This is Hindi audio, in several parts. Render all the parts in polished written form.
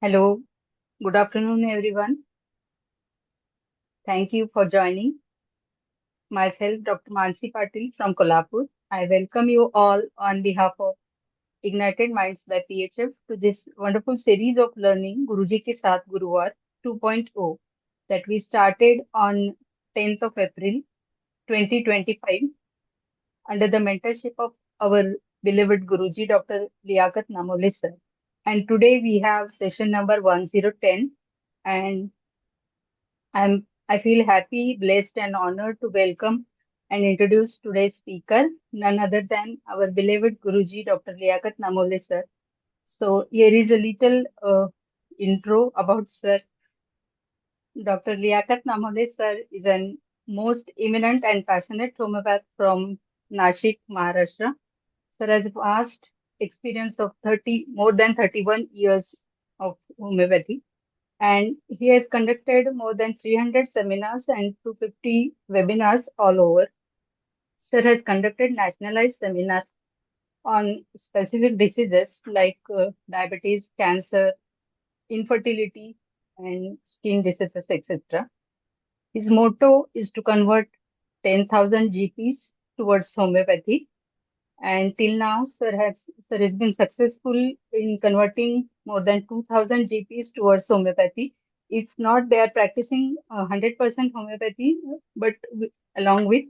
Hello, good afternoon, everyone. Thank you for joining. Myself, Dr. Mansi Patil from Kolhapur. I welcome you all on behalf of Ignited Minds by PHF to this wonderful series of learning Guruji Ke Saath Guruvar 2.0 that we started on 10th of April 2025 under the mentorship of our beloved Guruji, Dr. Liaquat Namole sir. And today we have session number 1010, and I feel happy, blessed, and honored to welcome and introduce today's speaker, none other than our beloved Guruji, Dr. Liaquat Namole sir. So here is a little intro about sir. Dr. Liaquat Namole sir is an most eminent and passionate homeopath from Nashik, Maharashtra. Sir has vast experience of more than 31 years of homeopathy, and he has conducted more than 300 seminars and 250 webinars all over. Sir has conducted nationalized seminars on specific diseases like diabetes, cancer, infertility, and skin diseases, etc. His motto is to convert 10,000 GPs towards homeopathy. And till now, sir has been successful in converting more than 2,000 GPs towards homeopathy. If not, they are practicing 100% homeopathy, but along with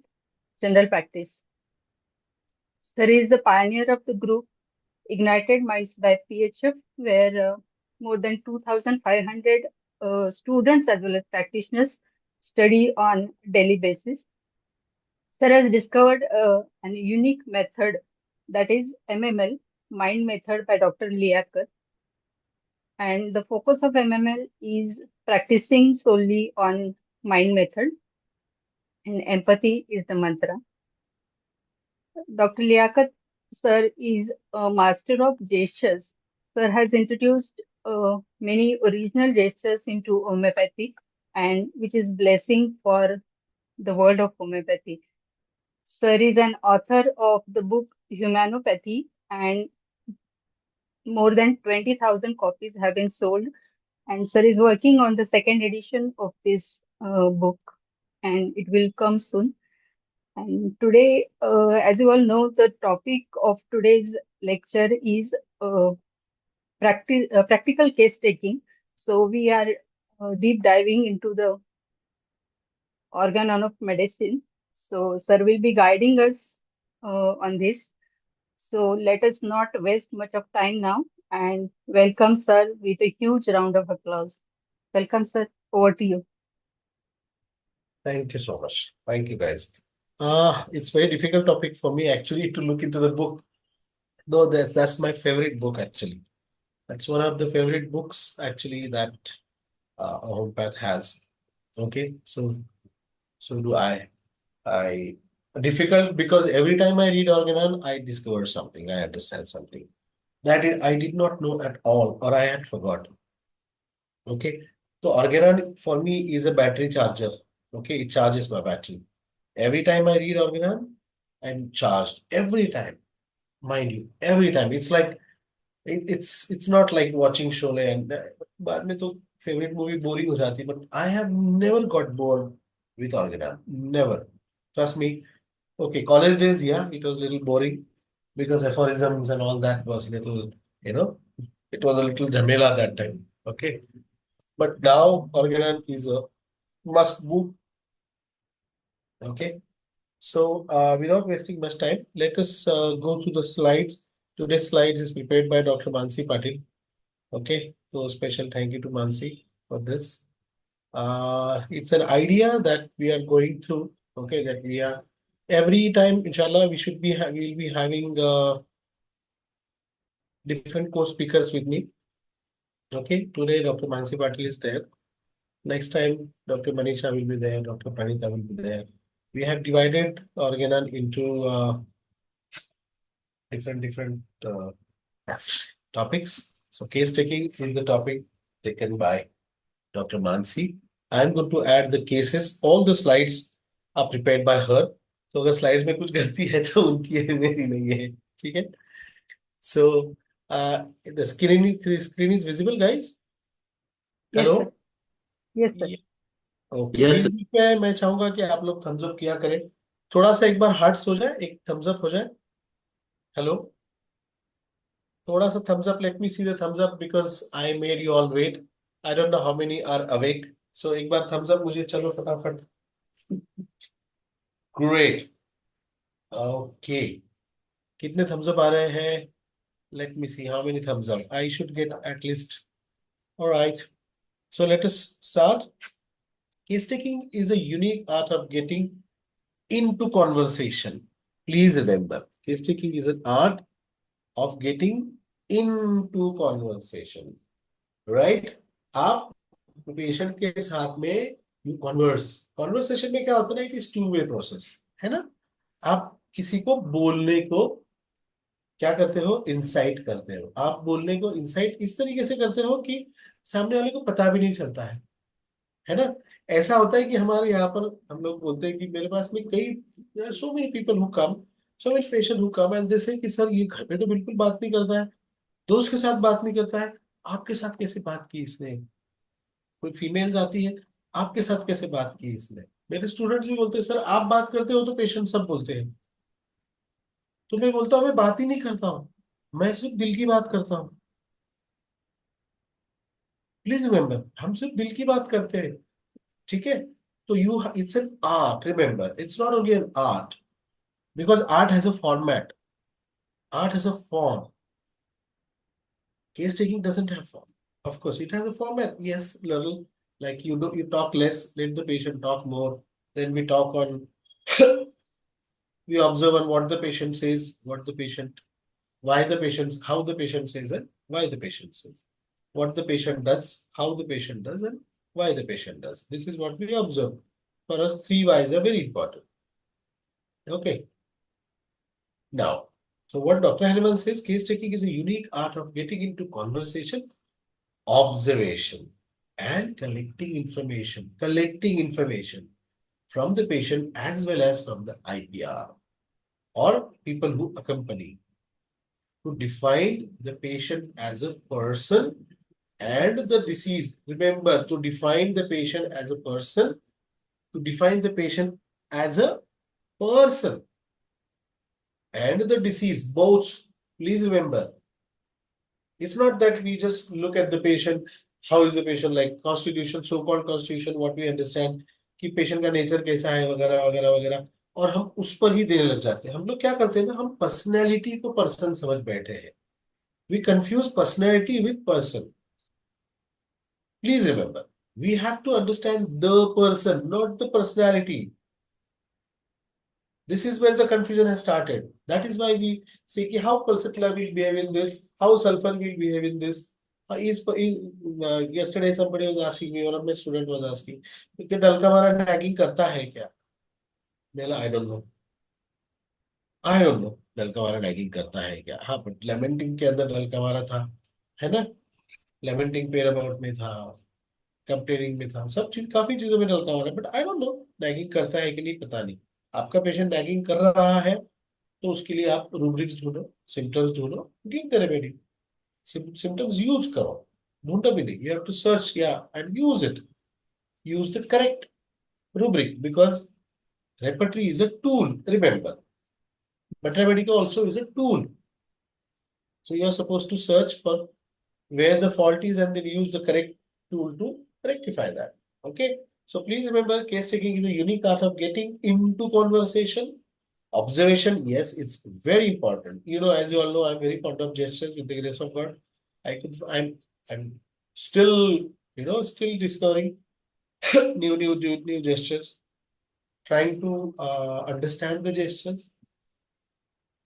general practice. Sir is the pioneer of the group Ignited Minds by PHF, where more than 2,500 students as well as practitioners study on daily basis. Sir has discovered a unique method, that is MML, Mind Method by Dr. Liaquat. And the focus of MML is practicing solely on mind method, and empathy is the mantra. Dr. Liaquat sir is a master of gestures. Sir has introduced many original gestures into homeopathy, and which is blessing for the world of homeopathy. Sir is an author of the book Humanopathy, and more than 20,000 copies have been sold. And sir is working on the second edition of this book, and it will come soon. And today, as you all know, the topic of today's lecture is practical case taking. So we are deep diving into the organon of medicine. So sir will be guiding us on this. So let us not waste much of time now and welcome sir with a huge round of applause. Welcome sir. Over to you. Thank you so much. Thank you, guys. It's very difficult topic for me actually to look into the book, though that's my favorite book actually. That's one of the favorite books actually that a homeopath has. Okay, so do I. I difficult because every time I read Organon, I discover something. I understand something that I did not know at all, or I had forgotten. Okay, so Organon for me is a battery charger. Okay, it charges my battery. Every time I read Organon, I'm charged. Every time, mind you, every time. It's like it's not like watching Sholay and बाद में तो favorite movie boring हो जाती है. But I have never got bored with Organon. Never. Trust me. Okay, college days, yeah, it was a little boring because aphorisms and all that was little, you know, it was a little jamela that time. Okay, but now Organon is a must book. Okay. So, without wasting much time, let us go through the slides. Today's slides is prepared by Dr. Mansi Patil. Okay, so special thank you to Mansi for this. It's an idea that we are going through. Okay, that we are every time, inshallah, we'll be having different co-speakers with me. Okay, today Dr. Mansi Patil is there. Next time, Dr. Manisha will be there. Dr. Pranita will be there. We have divided Organon into different topics. So case taking is the topic taken by Dr. Mansi. I'm going to add the cases. All the slides are prepared by her. तो अगर स्लाइड्स में कुछ गलती है तो उनकी है, मेरी नहीं है. ठीक है. So the screen is visible, guys. Yes, hello. sir. Yes, sir. Okay, yes बीच बीच में मैं चाहूंगा कि आप लोग थम्स अप किया करें। थोड़ा सा एक बार हार्ट्स हो जाए, एक थम्स अप हो जाए। हेलो, थोड़ा सा thumbs up. Let me see the thumbs up because I made you all wait. I don't know how many are awake. So एक बार thumbs up मुझे, चलो फटाफट। Great. Okay. कितने thumbs up आ रहे हैं? Let me see how many thumbs up. I should get at least. All right. So let us start. Case taking is a unique art of getting into conversation. Please remember, case taking is an art of getting into conversation. Right? आप पेशेंट के साथ में यू कॉन्वर्सेशन में क्या होता है ना, it is two way process, है ना। आप किसी को बोलने को क्या करते हो, इंसाइट करते हो। आप बोलने को इंसाइट इस तरीके से करते हो कि सामने वाले को पता भी नहीं चलता है ना। ऐसा होता है कि हमारे यहाँ पर हम लोग बोलते हैं कि मेरे पास में कई so many people who come, so many patient who come and they से कि सर ये घर पे तो बिल्कुल बात नहीं करता है, दोस्त के साथ बात नहीं करता है। आपके साथ कैसे बात की इसने? कोई फीमेल आती है, आपके साथ कैसे बात की इसने? मेरे स्टूडेंट्स भी बोलते हैं सर आप बात करते हो तो पेशेंट सब बोलते हैं। तो मैं बोलता हूँ मैं बात ही नहीं करता हूँ, मैं सिर्फ दिल की बात करता हूँ। प्लीज रिमेम्बर, हम सिर्फ दिल की बात करते हैं। ठीक है, तो you it's an art. Remember, it's not only an art because art has a format, art has a form. Case taking doesn't have form. Of course, it has a format. Yes, little like you do, you talk less, let the patient talk more. Then we talk on, we observe on what the patient says, what the patient, why the patient, how the patient says, and why the patient says, what the patient does, how the patient does, and why the patient does. This is what we observe. For us, three whys are very important. Okay. Now, so what Dr. Hahnemann says, case taking is a unique art of getting into conversation, observation, and collecting information from the patient as well as from the IPR or people who accompany, to define the patient as a person and the disease. Remember, to define the patient as a person, to define the patient as a person and the disease, both. Please remember, it's not that we just look at the patient, how is the patient like constitution, so-called constitution, what we understand कि पेशेंट का नेचर कैसा है वगैरह वगैरह वगैरह, और हम उस पर ही देने लग जाते हैं। हम लोग क्या करते हैं ना, हम पर्सनैलिटी को पर्सन समझ बैठे हैं। We confuse personality with person. Please remember, we have to understand the person, not the personality. This is where the confusion has started. That is why we say कि how pulsatilla will behave in this, how sulfur will behave in this. Yesterday somebody was asking me, one of my student was asking कि डलका मारा nagging करता है क्या? मैंने आई डोंट नो डलका मारा nagging करता है क्या। हाँ, बट लेमेंटिंग के अंदर डलका मारा था, है ना। लेमेंटिंग पेयर अबाउट में था, कंपेयरिंग में था, सब चीज काफी चीजों में डलका मारा, but I don't no nagging करता है कि नहीं, पता नहीं। आपका पेशेंट nagging कर रहा है तो उसके लिए आप रूब्रिक्स ढूंढो, सिम्टम्स ढूंढो, give the remedy. Symptoms use करो, ढूंढो भी नहीं, यू हैव टू सर्च या and use it, use the correct rubric because repertory is a tool, remember, but remedy also is a tool. So you are supposed to search for where the fault is and then use the correct tool to rectify that. Okay, so please remember, case taking is a unique art of getting into conversation. Observation, yes, it's very important. You know, as you all know, I'm very fond of gestures. With the grace of God, I'm still, still discovering new gestures, trying to understand the gestures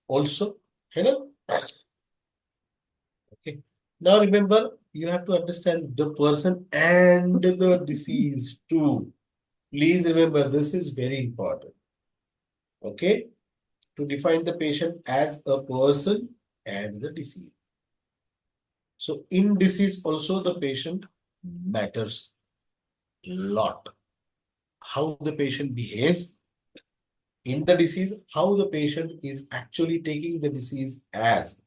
also, you know. Okay, now remember, you have to understand the person and the disease too. Please remember, this is very important. Okay, to define the patient as a person and the disease. So in disease also the patient matters a lot. How the patient behaves in the disease, how the patient is actually taking the disease as,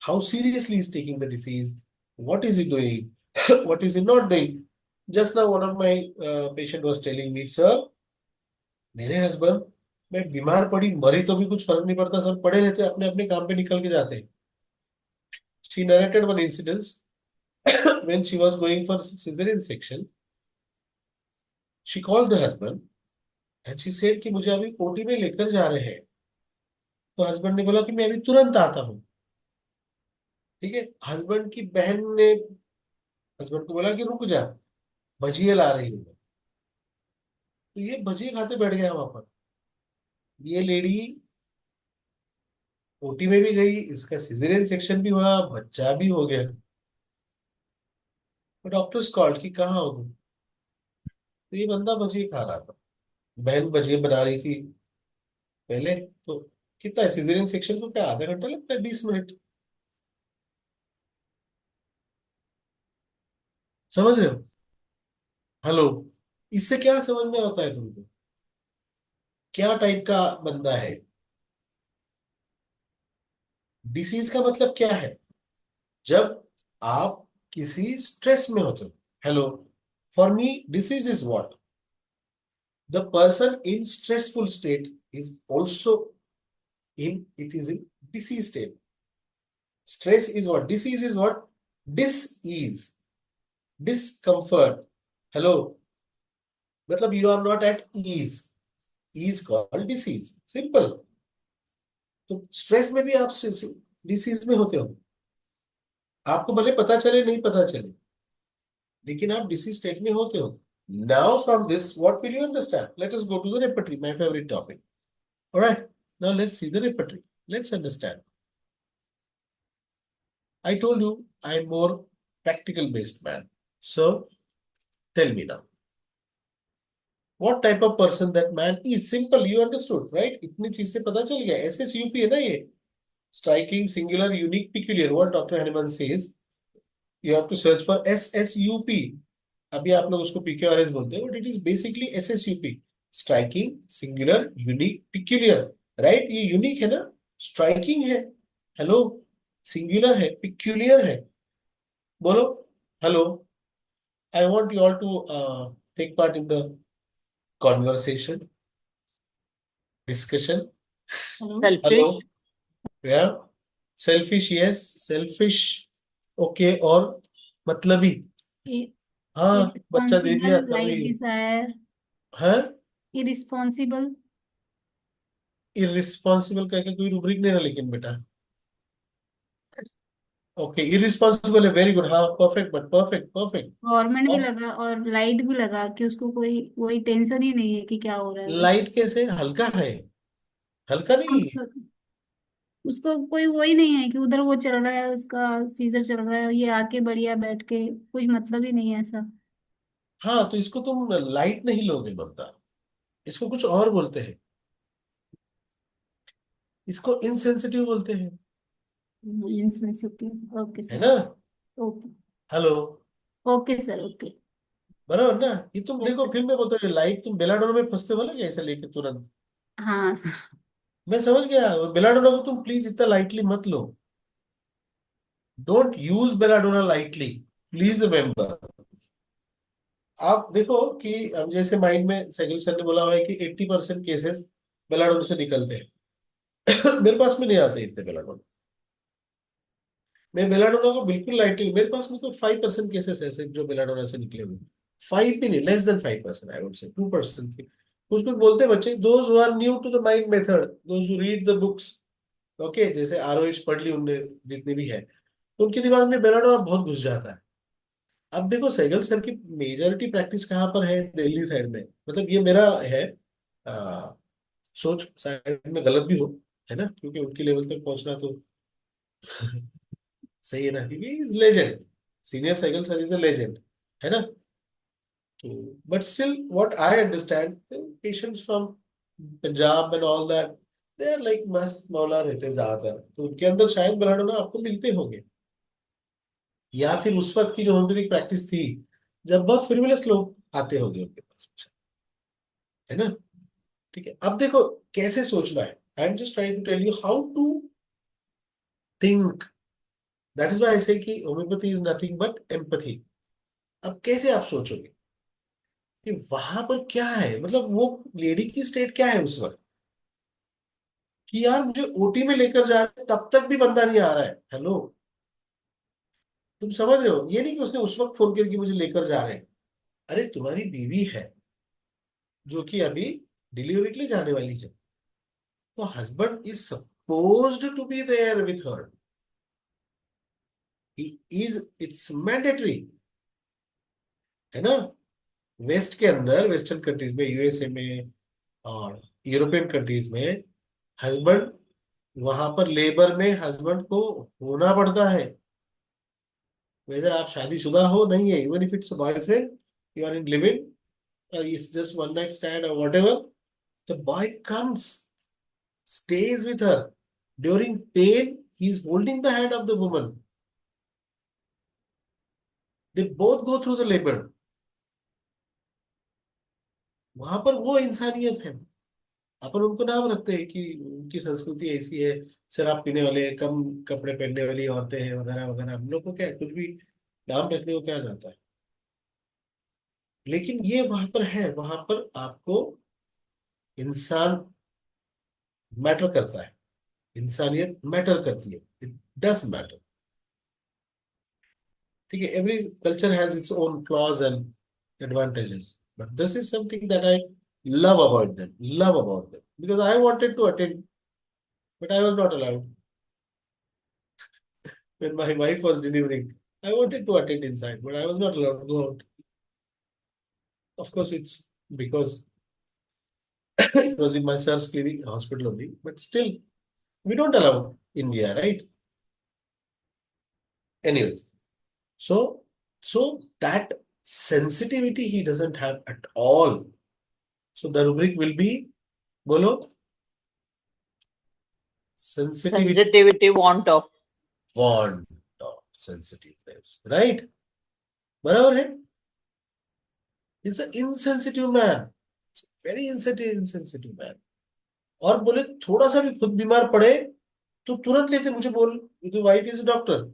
how seriously is taking the disease, what is he doing, what is he not doing. Just now one of my patient was telling me, sir, मेरे हस्बैंड, मैं बीमार पड़ी मरी तो भी कुछ फर्क नहीं पड़ता सर, पड़े रहते अपने अपने काम पे निकल के जाते. She narrated one incident when she was going for cesarean section. She called the husband and she said कि मुझे अभी ओटी में लेकर जा रहे हैं. तो हस्बैंड ने बोला कि मैं अभी तुरंत आता हूँ. ठीक है, हस्बैंड की बहन ने हस्बैंड को बोला कि रुक जा, भजिया ला रही हूँ. तो ये भजिए खाते बैठ गया वहां पर. ये लेडी ओटी में भी गई, इसका सिजेरियन सेक्शन भी हुआ, बच्चा भी हो गया. तो डॉक्टर्स कॉल्ड कि कहाँ हो तुम. तो ये बंदा भजिए खा रहा था, बहन भजिए बना रही थी पहले. तो कितना है सिजेरियन सेक्शन को, क्या आधा घंटा लगता है, 20 मिनट. समझ रहे हो? हेलो. इससे क्या समझ में आता है तुमको, क्या टाइप का बंदा है. डिसीज का मतलब क्या है, जब आप किसी स्ट्रेस में होते हो. Hello. For me disease is what, the person in stressful state is also in it is in disease state. Stress is what, disease is what, dis-ease, discomfort. Hello. मतलब you are not at ease, ease called disease, simple. तो स्ट्रेस में भी आप डिसीज में होते हो, आपको भले पता चले नहीं पता चले, लेकिन आप डिसीज स्टेट में होते हो. Now from this what will you understand? Let us go to the repertory, my favorite topic. All right, now let's see the repertory. Let's understand. I told you I'm more practical based man. So tell me now, what type of person that man is. Simple, you understood, right? इतनी चीज से पता चल गया. SSUP है ना ये, striking, singular, unique, peculiar. What Dr. Hanuman says, you have to search for SSUP. अभी आप लोग उसको PQRS बोलते हैं, but it is basically SSUP. Striking, singular, unique, peculiar. Right? ये unique है ना, striking है, hello, singular है, peculiar है. बोलो hello. I want you all to take part in the conversation, discussion. Selfish. Hello. Yeah. Selfish, yes. Selfish. Okay. और मतलबी. हाँ, बच्चा दे दिया, Irresponsible, कर light रही desire, है. irresponsible, इररिस्पॉन्सिबल कह के कोई रूब्रिक नहीं ना, लेकिन बेटा. ओके, इररिस्पॉन्सिबल है, वेरी गुड. हाँ, perfect, but perfect perfect. Government भी और लगा और लाइट भी लगा कि उसको कोई वही टेंशन ही नहीं है कि क्या हो रहा है बस। लाइट कैसे हल्का है, हल्का नहीं है. उसको कोई वही नहीं है कि उधर वो चल रहा है, उसका सीजर चल रहा है, ये आके बढ़िया बैठ के कुछ मतलब ही नहीं है ऐसा। हाँ, तो इसको तुम लाइट नहीं लोगे बंदा, इसको कुछ और बोलते हैं, इसको इनसेंसिटिव बोलते हैं. इनसेंसिटिव, ओके है सर। ना. Okay. Hello. Okay sir, okay. बराबर ना. ये तुम यस देखो सर। फिल्म में बोलते हो लाइट, तुम बेलाडोना में फंसते हो ना ऐसे लेके तुरंत. हाँ सर। मैं समझ गया. बेलाडोना को तुम प्लीज इतना लाइटली मत लो. Don't use belladonna lightly, please remember. आप देखो कि अब जैसे माइंड में सैगल सर ने बोला हुआ है कि 80% केसेस बेलाडोना से निकलते हैं. मेरे पास में नहीं आते इतने बेलाडोना. मैं बेलाडोना को बिल्कुल लाइटली, मेरे पास में तो 5% केसेस ऐसे जो बेलाडोना से निकले हुए. 5 भी नहीं, less than 5%, I would say 2% थी. कुछ कुछ बोलते बच्चे, those who are new to the mind method, those who read the books, okay, जैसे आरओएच पढ़ ली उनने जितनी भी है, तो उनके दिमाग में बेलाडोना बहुत घुस जाता है. अब देखो सहगल सर की मेजॉरिटी प्रैक्टिस कहाँ पर है, दिल्ली साइड में. मतलब ये मेरा है आ, सोच, शायद में गलत भी हो, है ना, क्योंकि उनके लेवल तक पहुंचना तो सही है ना, क्योंकि is legend. Senior cycle sir is a legend, है ना. तो but still what I understand, patients from Punjab and all that, they are like मस्त मौला रहते हैं ज्यादातर, तो उनके अंदर शायद बेलाडोना आपको मिलते होंगे. या फिर उस वक्त की जो होम्योपैथिक प्रैक्टिस थी, जब बहुत फ्रिवलेस लोग आते होंगे उनके पास, है ना. ठीक है, अब देखो कैसे सोचना है. I am just trying to tell you how to think. That is why I say कि homoeopathy is nothing but empathy. अब कैसे आप सोचोगे, कि वहां पर क्या है, मतलब वो लेडी की स्टेट क्या है उस वक्त, कि यार मुझे ओटी में लेकर जा रहे हैं, तब तक भी बंदा नहीं आ रहा है। हेलो, तुम समझ रहे हो? ये नहीं कि उसने उस वक्त फोन किया कि मुझे लेकर जा रहे हैं। अरे तुम्हारी बीवी है जो कि अभी डिलीवरी के लिए जाने वाली है, तो husband is supposed to be there with her. He is, it's mandatory, है ना? वेस्ट के अंदर, वेस्टर्न कंट्रीज में, यूएसए में और यूरोपियन कंट्रीज में, हस्बैंड वहां पर लेबर में हस्बैंड को होना पड़ता है। वेदर आप शादीशुदा हो नहीं है, even if it's boyfriend, you are in living, or it's just one night stand or whatever, the boy comes, stays with her. During pain, he is holding the hand of the woman. They both go through the labor. वहां पर वो इंसानियत है। अपन उनको नाम रखते हैं कि उनकी संस्कृति ऐसी है, शराब पीने वाले, कम कपड़े पहनने वाली औरतें हैं, वगैरह वगैरह। हम लोग को क्या है, कुछ भी नाम रखने को क्या जाता है। लेकिन ये वहां पर है, वहां पर आपको इंसान मैटर करता है, इंसानियत मैटर करती है, इट डज मैटर। ठीक है, every culture has its own flaws and advantages, but this is something that I love about them because I wanted to attend, but I was not allowed. When my wife was delivering, I wanted to attend inside, but I was not allowed to go out. Of course, it's because it was in my sir's clinic hospital only, but still, we don't allow India, right? Anyways, so so that sensitivity he doesn't have at all. So the rubric will be, bolo, sensitivity, sensitivity, want of. want of sensitiveness, right? बराबर है? He's an insensitive man, very insensitive man. और बोले थोड़ा सा भी खुद बीमार पड़े तो तुरंत लेते मुझे बोल, तो वाइफ इज डॉक्टर,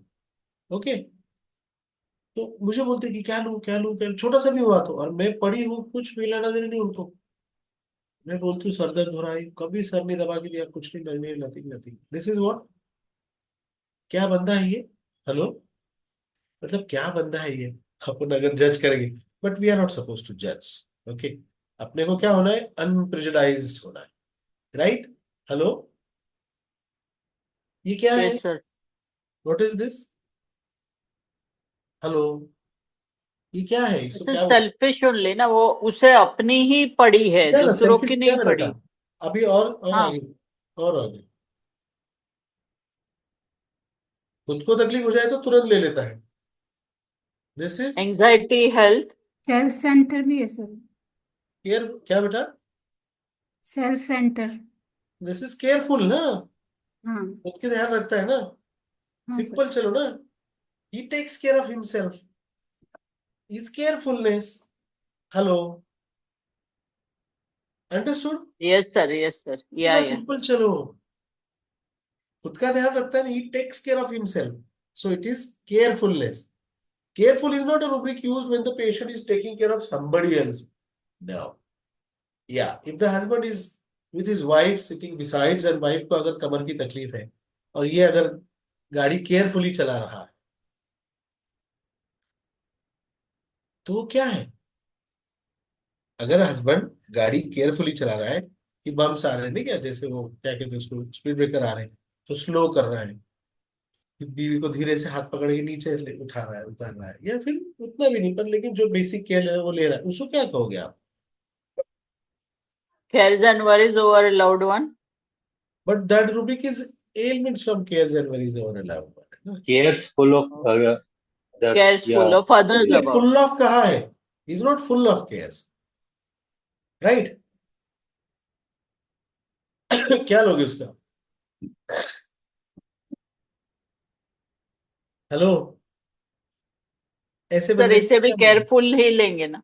ओके, तो मुझे बोलते कि क्या लूं क्या लूं क्या लूं, छोटा सा भी हुआ तो, और मैं पड़ी हूँ, कुछ भी लेना देना नहीं उनको। मैं बोलती हूँ सर दर्द हो रहा है, कभी सर ने दबा के दिया, कुछ नहीं, नहीं, nothing nothing. This is what, क्या बंदा है ये? हेलो, मतलब क्या बंदा है ये? अपन अगर जज करेंगे, but we are not suppose to जज, ओके। अपने को क्या होना है? अनप्रेजुडाइज्ड होना है, राइट? हेलो, ये क्या है? Yes, sir. What is this? Hello, ये क्या है? इसको This is क्या? selfish only ना, वो उसे अपनी ही पड़ी है, क्या ना, दूसरों सेल्फिश की क्या नहीं ना बेटा? पड़ी। अभी और हाँ, आगे, और आगे, खुद को तकलीफ हो जाए तो तुरंत ले लेता है। This is anxiety, health. Self centre भी है सर। केयर, क्या बेटा? Self centre. This is careful ना, हाँ। खुद के ध्यान रखता है ना। हाँ सर। सिंपल चलो ना, he takes care of himself, is carefulness. Hello, understood? Yes sir, yes sir, या इतना या। सिंपल चलो, खुद का ध्यान रखता है ना, he takes care of himself, so it is carefulness. Careful is not a rubric used when the patient is taking care of somebody else. No. Yeah, if the husband is with his wife sitting besides and wife को अगर कमर की तकलीफ है और ये अगर गाड़ी केयरफुली चला रहा है, तो वो क्या है? अगर हस्बैंड गाड़ी केयरफुली चला रहा है, कि बम्स आ रहे हैं नहीं क्या, जैसे वो क्या कहते हैं उसको, स्पीड ब्रेकर आ रहे हैं, तो स्लो कर रहा है, फिर बीवी को धीरे से हाथ पकड़ के नीचे उठा रहा है, उतार रहा है, या फिर उतना भी नहीं, पर लेकिन जो बेसिक केयर है वो ले रहा है, उसको क्या कहोगे आप? Cares and worries over a loved one. But that rubric is ailments from cares and worries over a loved one. Cares full of the Cares full yeah. of others इसलिए about. full of कहाँ है? He's not full of cares, right? क्या लोगे उसका? हेलो, ऐसे सर बंदे इसे भी क्या बोलोगे? केयरफुल ही लेंगे ना।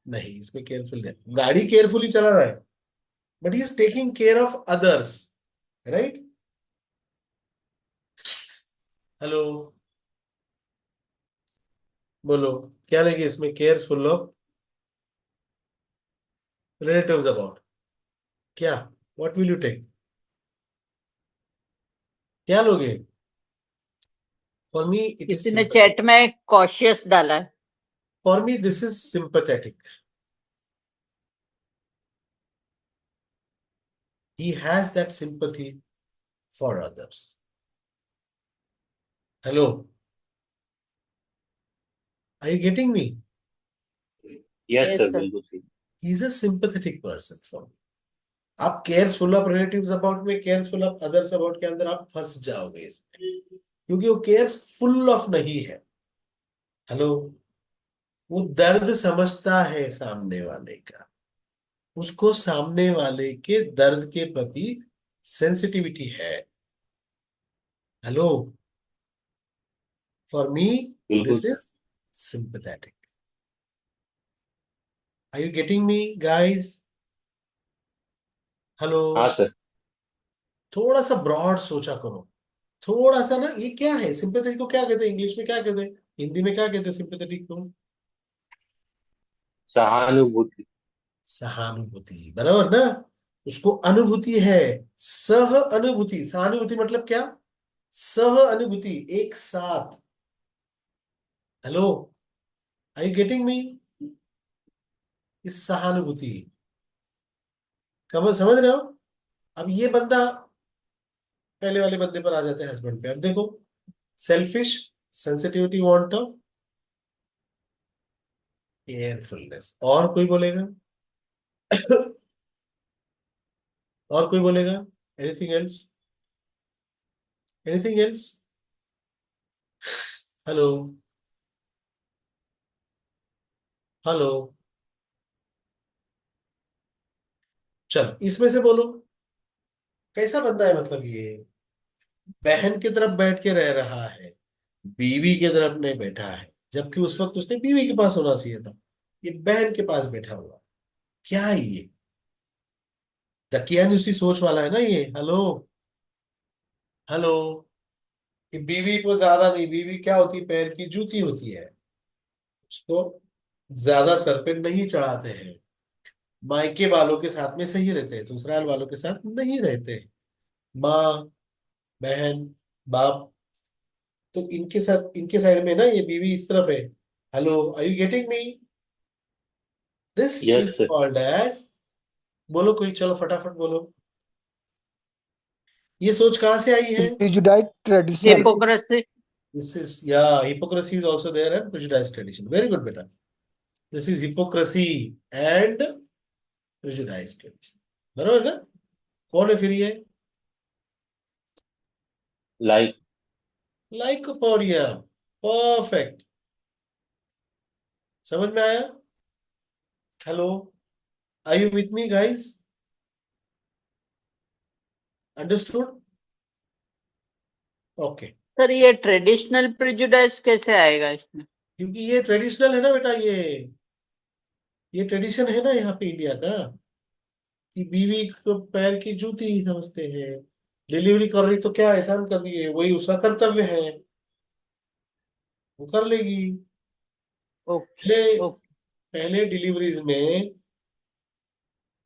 नहीं, इसमें केयरफुल नहीं, गाड़ी केयरफुली चला रहा है, but he is taking care of others, right? Hello, बोलो, क्या लेंगे इसमें? Cares full of relatives about. क्या? What will you take? क्या लोगे? For me, it is किसी ने sympathetic. चैट में कॉशियस डाला है। For me, this is sympathetic. He has that sympathy for others. Hello, are you getting me? Yes, Yes, sir, sir. बिल्कुल सही। He's a sympathetic person for me. आप केयरफुल ऑफ रिलेटिव्स अबाउट में केयरफुल ऑफ अदर्स अबाउट के अंदर आप फंस जाओगे इसमें, क्योंकि वो केयरफुल ऑफ नहीं है। हेलो, वो दर्द समझता है सामने वाले का, उसको सामने वाले के दर्द के प्रति सेंसिटिविटी है। हेलो, फॉर मी बिल्कुल this is sympathetic. Are you getting me, guys? Hello, हाँ सर। थोड़ा सा ब्रॉड सोचा करो, थोड़ा सा ना। ये क्या है सिंपैथेटिक को? क्या कहते हैं इंग्लिश में? क्या कहते हैं हिंदी में? क्या कहते हैं सिंपैथेटिक को? सहानुभूति। सहानुभूति, बराबर ना? उसको अनुभूति है, सह अनुभूति। सहानुभूति मतलब क्या? सह अनुभूति, एक साथ। Hello, are you getting me? इस सहानुभूति, समझ रहे हो? अब ये बंदा पहले वाले बंदे पर आ जाते हैं, हस्बैंड पे। अब देखो, selfish, sensitivity, want of carefulness. और कोई बोलेगा? और कोई बोलेगा? Anything else? Anything else? Hello, hello, चलो इसमें से बोलो, कैसा बंदा है? मतलब ये बहन की तरफ बैठ के रह रहा है, बीवी की तरफ नहीं बैठा है, जबकि उस वक्त उसने बीवी के पास होना चाहिए था। ये बहन के पास बैठा हुआ है। क्या है ये? दकियानुसी सोच वाला है ना ये। हेलो, हेलो, कि बीवी को ज्यादा नहीं, बीवी क्या होती है? पैर की जूती होती है, उसको ज्यादा सर पे नहीं चढ़ाते हैं। मायके वालों के साथ में सही रहते हैं, ससुराल वालों के साथ नहीं रहते। माँ, बहन, बाप, तो इनके साथ, इनके साइड में ना ये बीवी इस तरफ है। Hello, are you getting me? This is yes sir. Called as, बोलो कोई, चलो फटाफट बोलो। ये सोच कहां से आई है? Prejudice traditional. Hypocrisy. This is, yeah, hypocrisy is also there and prejudice tradition. Very good बेटा, this is hypocrisy and prejudice tradition, बराबर ना? कौन है फिर ये? लाइक। लाइकोपोडिया। परफेक्ट, समझ में आया? Hello, are you with me guys? Understood? Okay. Sir ये ट्रेडिशनल प्रेजुडाइज कैसे आएगा इसमें? क्योंकि ये ट्रेडिशनल है ना बेटा, ये ट्रेडिशन है ना यहाँ पे इंडिया का, कि बीवी को पैर की जूती ही समझते हैं। डिलीवरी कर रही तो क्या एहसान कर रही है? वही उसका कर्तव्य है, वो कर लेगी। ओके पहले ओके। पहले डिलीवरीज में,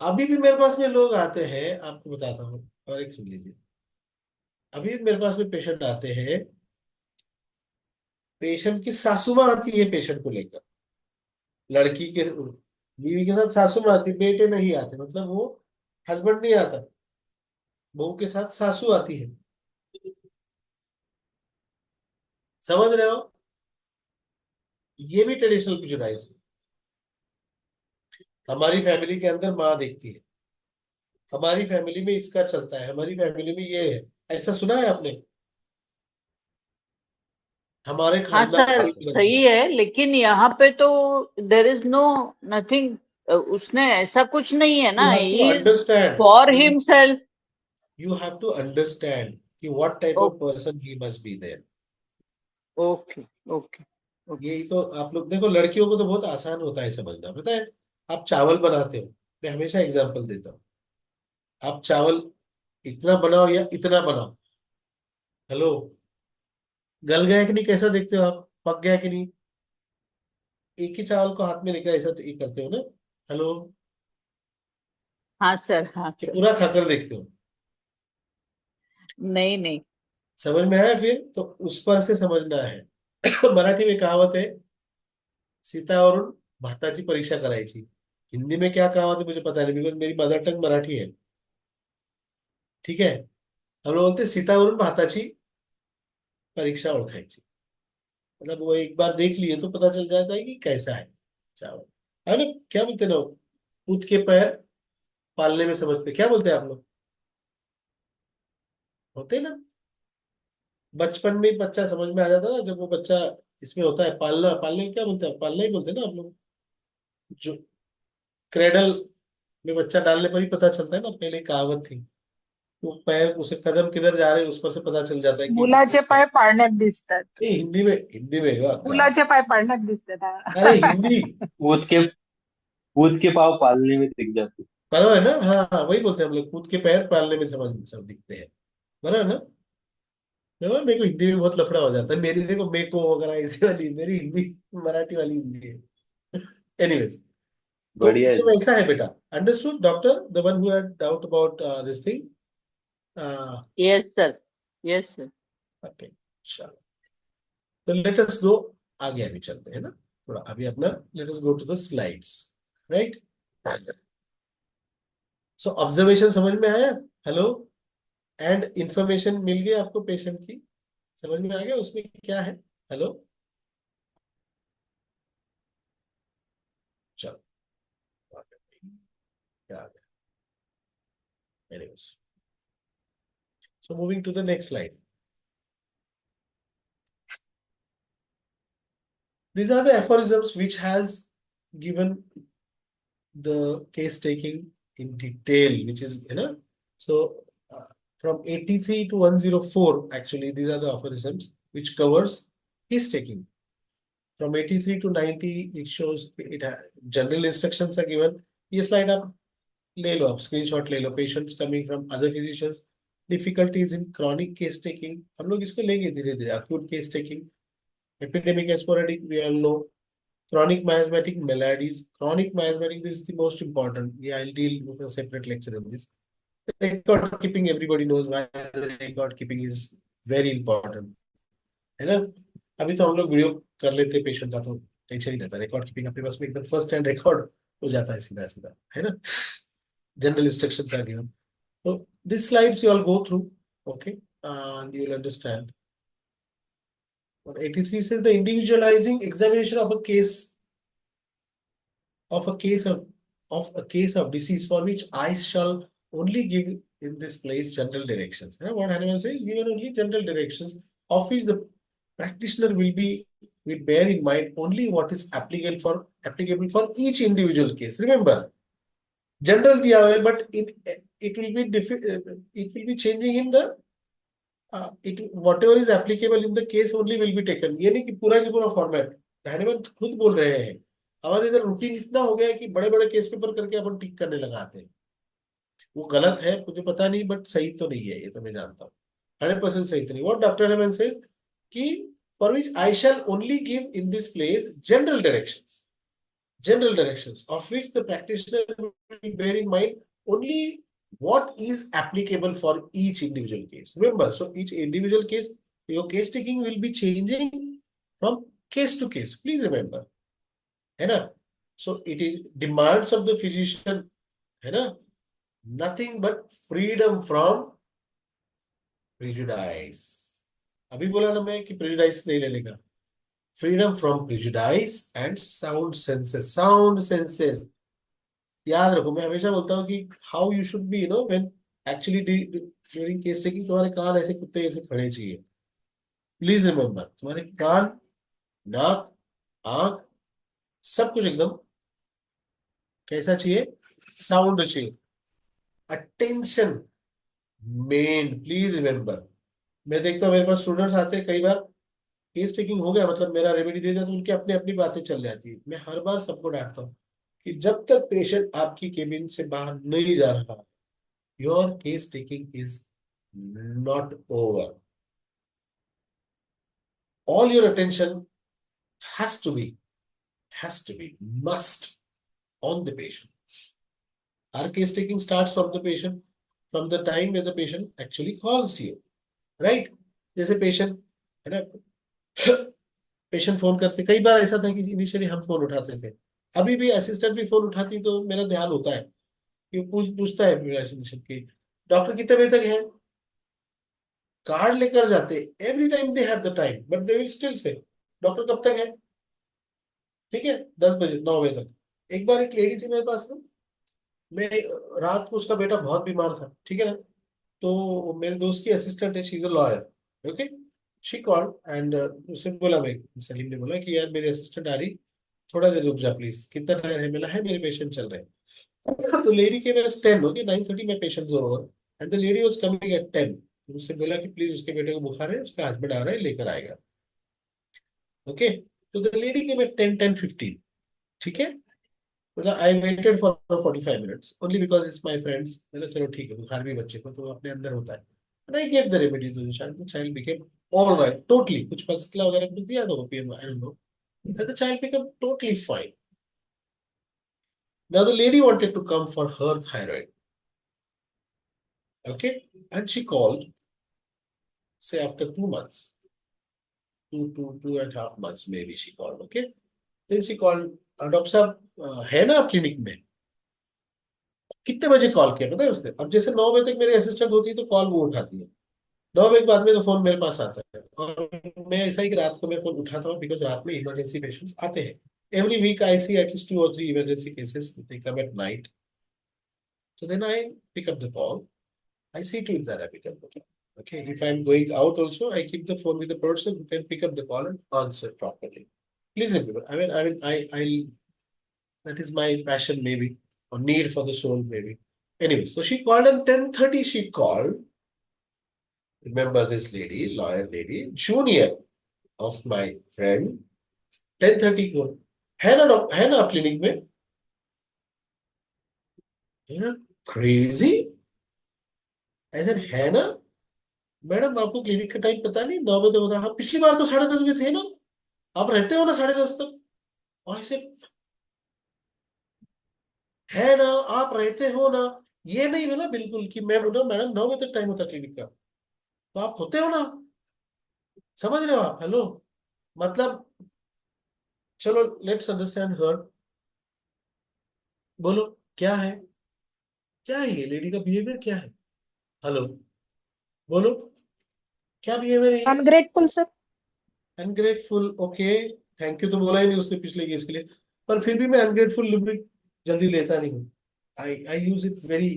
अभी भी मेरे पास में लोग आते हैं, आपको बताता हूँ, और एक सुन लीजिए। अभी भी मेरे पास में पेशेंट आते हैं, पेशेंट की सासू माँ आती है पेशेंट को लेकर, लड़की के, बीवी के साथ सासू माँ आती, बेटे नहीं आते, मतलब वो हस्बैंड नहीं आता, बहू के साथ सासू आती है। समझ रहे हो? ये भी ट्रेडिशनल प्रेजुडाइज है। हमारी फैमिली के अंदर माँ देखती है, हमारी फैमिली में इसका चलता है, हमारी फैमिली में ये है। ऐसा सुना है आपने? हमारे हाँ खानदान सर, में ये चलता सही है। है, लेकिन यहाँ पे तो देर इज नो नथिंग। उसने ऐसा कुछ नहीं है यू ना, have to he is understand, for himself. You have to understand कि what type of person he must be there. Okay okay okay. यही तो आप लोग देखो, लड़कियों को तो बहुत आसान होता है समझना, पता है? आप चावल बनाते हो, मैं हमेशा एग्जांपल देता हूँ, आप चावल इतना बनाओ या इतना बनाओ, हेलो, गल गया कि नहीं? कैसा देखते हो आप? पक गया कि नहीं? एक ही चावल को हाथ में लेकर ऐसा तो ये करते हो ना। हेलो, हाँ सर, हाँ कि सर। पूरा खाकर देखते हो? नहीं नहीं। समझ में आया? फिर तो उस पर से समझना है। मराठी में कहावत है, सीतावरून भाताची परीक्षा करायची. हिंदी में क्या कहावत है मुझे पता नहीं, बिकॉज मेरी मदर टंग मराठी है. ठीक है, हम लोग बोलते हैं, सीतावरून भाताची परीक्षा ओळखायची. मतलब वो एक बार देख लिए तो पता चल जाता है कि कैसा है चावल. है ना? क्या बोलते हैं ना, कूद के पैर पालने में समझते, क्या बोलते हैं आप लोग? होते हैं ना, बचपन में बच्चा समझ में आ जाता है ना, जब वो बच्चा इसमें होता है, पालना, पालने में क्या बोलते हैं, पालना ही बोलते हैं ना आप लोग. जो क्रेडल में बच्चा डालने पर ही पता चलता है ना, पहले कहावत थी. वो पैर, उसे कदम किधर जा रहे हैं उस पर से पता चल जाता है कि इसमें मुलाचे क्या. पाय पाळण्यात दिसतात. नहीं, हिंदी में क्या? मुलाचे पाय पाळण्यात दिसतात. अरे हा. हिंदी. कूद के पाव पालने में दिख जाते. बराबर है ना? हाँ हाँ, वही बोलते हैं हम लोग, कूद के पैर पालने में समझ सब दिखते हैं. बराबर ना? देखो, मेरे को हिंदी में बहुत लफड़ा हो जाता है. मेरी देखो, मेको वगैरह ऐसी वाली मेरी हिंदी, मराठी वाली हिंदी है. एनीवेज, तो बढ़िया है ये जी. वैसा है बेटा. Understood doctor, the one who had doubt about this thing. Yes sir, yes sir. Okay, चलो. तो लेट अस गो, आगे अभी चलते हैं ना थोड़ा. अभी अपना let us go to the slides, right? So observation समझ में आया? हेलो? एंड इंफॉर्मेशन मिल गई आपको पेशेंट की? समझ में आ गया उसमें क्या है? हेलो? चलो, आ गया. क्या आ गया? Anyways. So moving to the next slide. These are the aphorisms which has given the case taking in detail, which is, so uh, from 83 to 104, actually, these are the aphorisms which covers case taking. From 83 to 90, it shows general instructions are given. ये slide आप ले लो, आप screenshot ले लो. Patients coming from other physicians, difficulties in chronic case taking. हम लोग इसको लेंगे धीरे धीरे. Acute case taking, epidemic and sporadic, we all know. Chronic miasmatic maladies. Chronic miasmatic, this is the most important. Yeah, I'll deal with a separate lecture on this. Record keeping, everybody knows why the record keeping is very important. है ना? अभी तो हम लोग वीडियो कर लेते हैं पेशेंट का, तो टेंशन नहीं रहता. रिकॉर्ड कीपिंग अपने पास में एकदम फर्स्ट हैंड रिकॉर्ड हो जाता है, सीधा सीधा, है ना? General instructions are given. So these slides you all go through, okay, and you will understand. But 83 says the individualizing examination of a case of a case of disease for which I shall only give in this place general directions. You know what Hannibal says? Given only general directions, of which the practitioner will bear in mind only what is applicable for each individual case. Remember, general diya hai, but it will be it will be changing in the whatever is applicable in the case only will be taken. ये नहीं कि पूरा की पूरा फॉर्मेट. हैनिमैन खुद बोल रहे हैं, हमारे इधर रूटीन इतना हो गया है कि बड़े बड़े केस पेपर करके अपन टिक करने लगाते हैं. वो गलत है, मुझे पता नहीं, बट सही तो नहीं है, ये तो मैं जानता हूँ. 100% सही तो नहीं. व्हाट डॉक्टर हैनिमैन सेज कि for which I shall only give in this place general directions of which the practitioner will bear in mind only what is applicable for each individual case. Remember, so each individual case, your case taking will be changing from case to case. Please remember, है ना? So it is demands of the physician, है ना? Nothing but freedom from prejudice. अभी बोला ना मैं कि prejudice नहीं लेने का. Freedom from prejudice and sound senses. Sound senses. याद रखो, मैं हमेशा बोलता हूँ कि how you should be, when actually during case taking, तुम्हारे कान ऐसे कुत्ते ऐसे खड़े चाहिए. प्लीज रिमेम्बर, तुम्हारे कान, नाक, आंख, सब कुछ एकदम कैसा चाहिए? साउंड चाहिए. Attention main, please remember. मैं देखता हूँ मेरे पास स्टूडेंट्स आते हैं, कई बार केस टेकिंग हो गया, मतलब मेरा रेमेडी दे दिया, तो उनकी अपनी अपनी बातें चल जाती है. मैं हर बार सबको डांटता हूँ कि जब तक पेशेंट आपकी केबिन से बाहर नहीं जा रहा, your case taking is not over. All your attention has to be, must on the patient. Our case taking starts from the patient, from the time when the patient actually calls you, right? जैसे पेशेंट है ना, पेशेंट फोन करते, कई बार ऐसा था कि इनिशियली हम फोन उठाते थे, अभी भी असिस्टेंट भी फोन उठाती तो मेरा ध्यान होता है कि पूछता है पेशेंट की डॉक्टर कितने बजे तक है, कार्ड लेकर जाते, every time they have the time but they will still say doctor कब तक है, ठीक है 10 बजे 9 बजे तक। एक बार एक लेडी थी मेरे पास में, मैं रात को, उसका बेटा बहुत बीमार था, ठीक है ना, तो मेरे दोस्त की असिस्टेंट है, she is a lawyer, okay, she called and उसने बोला, मैं सलीम ने बोला कि यार मेरी असिस्टेंट आ रही, थोड़ा देर रुक जा प्लीज, कितना टाइम है, मिला है मेरे पेशेंट चल रहे हैं, तो लेडी के पास 10, ओके 9:30 में patient over and the lady was coming at 10, उसने बोला कि प्लीज उसके बेटे को बुखार है, उसका हस्बैंड आ रहा है लेकर आएगा, ओके, तो द लेडी केम एट 10:15, ठीक है, मतलब I waited for 45 minutes only because it's my friends, मैंने चलो ठीक है, बुखार भी बच्चे को तो अपने अंदर होता है, and I gave the remedy to the child became all right, totally, कुछ पल्स वगैरह कुछ दिया था OPM, I don't know, and the child became totally fine. Now the lady wanted to come for her thyroid, okay, and she called, say after 2 months, two and a half months maybe she called, okay, then she called, doctor साहब है ना आप क्लिनिक में, कितने बजे कॉल किया पता है उसने, अब जैसे 9 बजे तक मेरी असिस्टेंट होती है तो कॉल वो उठाती है, 9 बजे के बाद में तो फोन मेरे पास आता है, और मैं ऐसा ही कि रात को मैं फोन उठाता हूँ बिकॉज रात में इमरजेंसी पेशेंट्स आते हैं, every week I see at least 2 or 3 emergency cases, they come at night, so then I pick up the call, I see to it that I pick up the call, okay, if I'm going out also I keep the phone with the person who can pick up the call and answer properly, please remember, I that is my passion maybe, or need for the soul maybe. Anyway, so she called at 10:30, she called. Remember this lady, lawyer lady, junior of my friend, 10:30 को, है ना आप क्लिनिक में, क्रेजी, ऐसा है ना मैडम, आपको क्लिनिक का टाइम पता नहीं, 9 बजे होता, हाँ पिछली बार तो 10:30 थे ना, आप रहते हो ना 10:30 तक, और ऐसे है ना, आप रहते हो ना, ये नहीं बोला बिल्कुल कि मैं बोला मैडम 9 बजे तक टाइम होता क्लिनिक का, तो आप होते हो ना, समझ रहे हो आप, हेलो, मतलब चलो लेट्स अंडरस्टैंड हर, बोलो क्या है ये लेडी का बिहेवियर क्या है, हेलो, बोलो क्या बिहेवियर है, ungrateful sir. Ungrateful, okay, thank you तो बोला ही नहीं उसने पिछले केस के लिए, पर फिर भी मैं अनग्रेटफुल लिबरिक जल्दी लेता नहीं हूँ, I use it very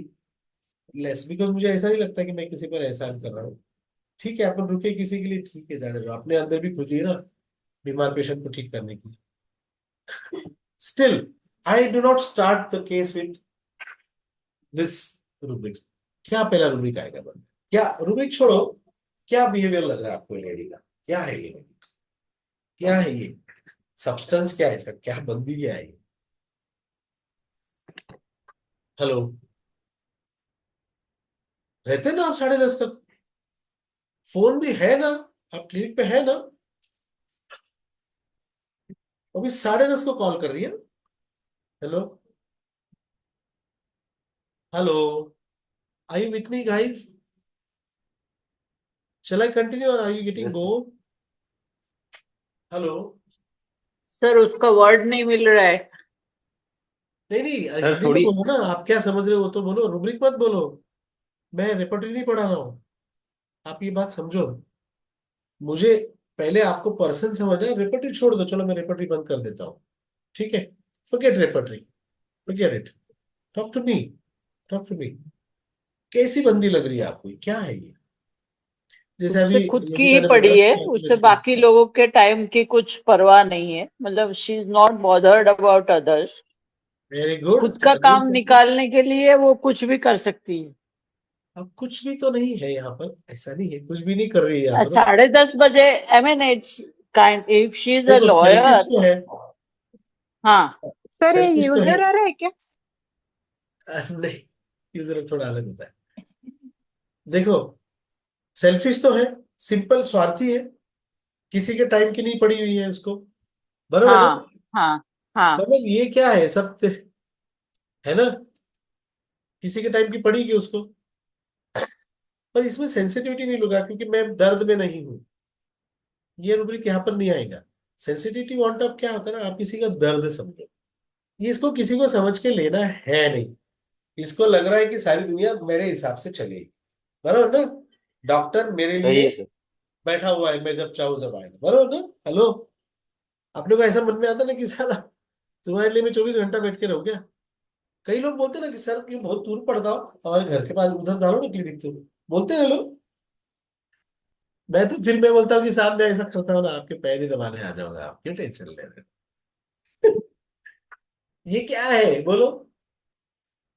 less, because मुझे ऐसा नहीं लगता कि मैं किसी पर एहसान कर रहा हूँ, ठीक है अपन रुके किसी के लिए, ठीक है जाने दो, अपने अंदर भी खुशी है ना बीमार पेशेंट को ठीक करने की, still I do not start the case with this rubric, क्या पहला रुब्रिक आएगा, क्या रुब्रिक छोड़ो, क्या बिहेवियर लग रहा है आपको लेडी का, क्या है ये, क्या है ये सब्सटेंस, क्या है इसका, क्या बंदी क्या है, हेलो, रहते ना आप 10:30 तक, फोन भी है ना, आप क्लिनिक पे है ना, अभी 10:30 को कॉल कर रही है, hello hello, are you with me guys, shall I continue or are you getting Yes, bored, hello, sir उसका वर्ड नहीं मिल रहा है। नहीं सर हिंदी में थोड़ी बोलो ना, आप क्या समझ रहे हो वो तो बोलो, रुब्रिक मत बोलो, मैं रेपर्टरी नहीं पढ़ा रहा हूँ, आप ये बात समझो, मुझे पहले आपको पर्सन समझना है, रेपर्टरी छोड़ दो, चलो मैं रेपर्टरी बंद कर देता हूँ, ठीक है, forget repertory, forget it, talk to me, talk to me, कैसी बंदी लग रही है आपको, क्या है ये, जैसे उससे अभी खुद की योगिता ही ने बोला पड़ी है, कि उससे बाकी लोगों के टाइम की कुछ परवाह नहीं है, मतलब she is not bothered about others, very good, खुद का दैट मींस काम समथिंग, निकालने के लिए वो कुछ भी कर सकती है। अब कुछ भी तो नहीं है यहाँ पर, ऐसा नहीं है कुछ भी नहीं कर रही है यहाँ पर, 10:30 बजे, I mean it's kind, if she is a देखो सेल्फिश लॉयर। तो है, हाँ, सर ये सेल्फिश तो है, यूजर एरर है क्या? नहीं, यूजर थोड़ा अलग होता है, देखो सेल्फिश तो है, सिंपल स्वार्थी है, किसी के टाइम की नहीं पड़ी हुई है उसको, बरोबर है ना, हाँ, हाँ, हाँ। मतलब ये क्या है सब है ना, किसी के टाइम की पड़ेगी उसको, पर इसमें सेंसिटिविटी नहीं लगा क्योंकि मैं दर्द में नहीं हूं, ये रूब्रिक यहाँ पर नहीं आएगा। सेंसिटिविटी ऑन टॉप क्या होता है ना, आप किसी का दर्द समझो, ये इसको किसी को समझ के लेना है नहीं, इसको लग रहा है कि सारी दुनिया मेरे हिसाब से चलेगी, बराबर ना। डॉक्टर मेरे सही लिए है सर। बैठा हुआ है, मैं जब चाहूँ जब आएगा, बराबर ना। हेलो, अपने को ऐसा मन में आता ना कि साला तुम्हारे लिए मैं 24 घंटा बैठ के रहूं क्या। कई लोग बोलते ना कि सर क्यों बहुत दूर पड़ता हो और घर के पास उधर डालो ना क्लिनिक, तो बोलते हैं लोग। मैं बोलता हूँ कि साहब मैं ऐसा करता हूँ ना, आपके पैर ही दबाने आ जाऊंगा, आप क्यों टेंशन ले रहे हो। ये क्या है बोलो।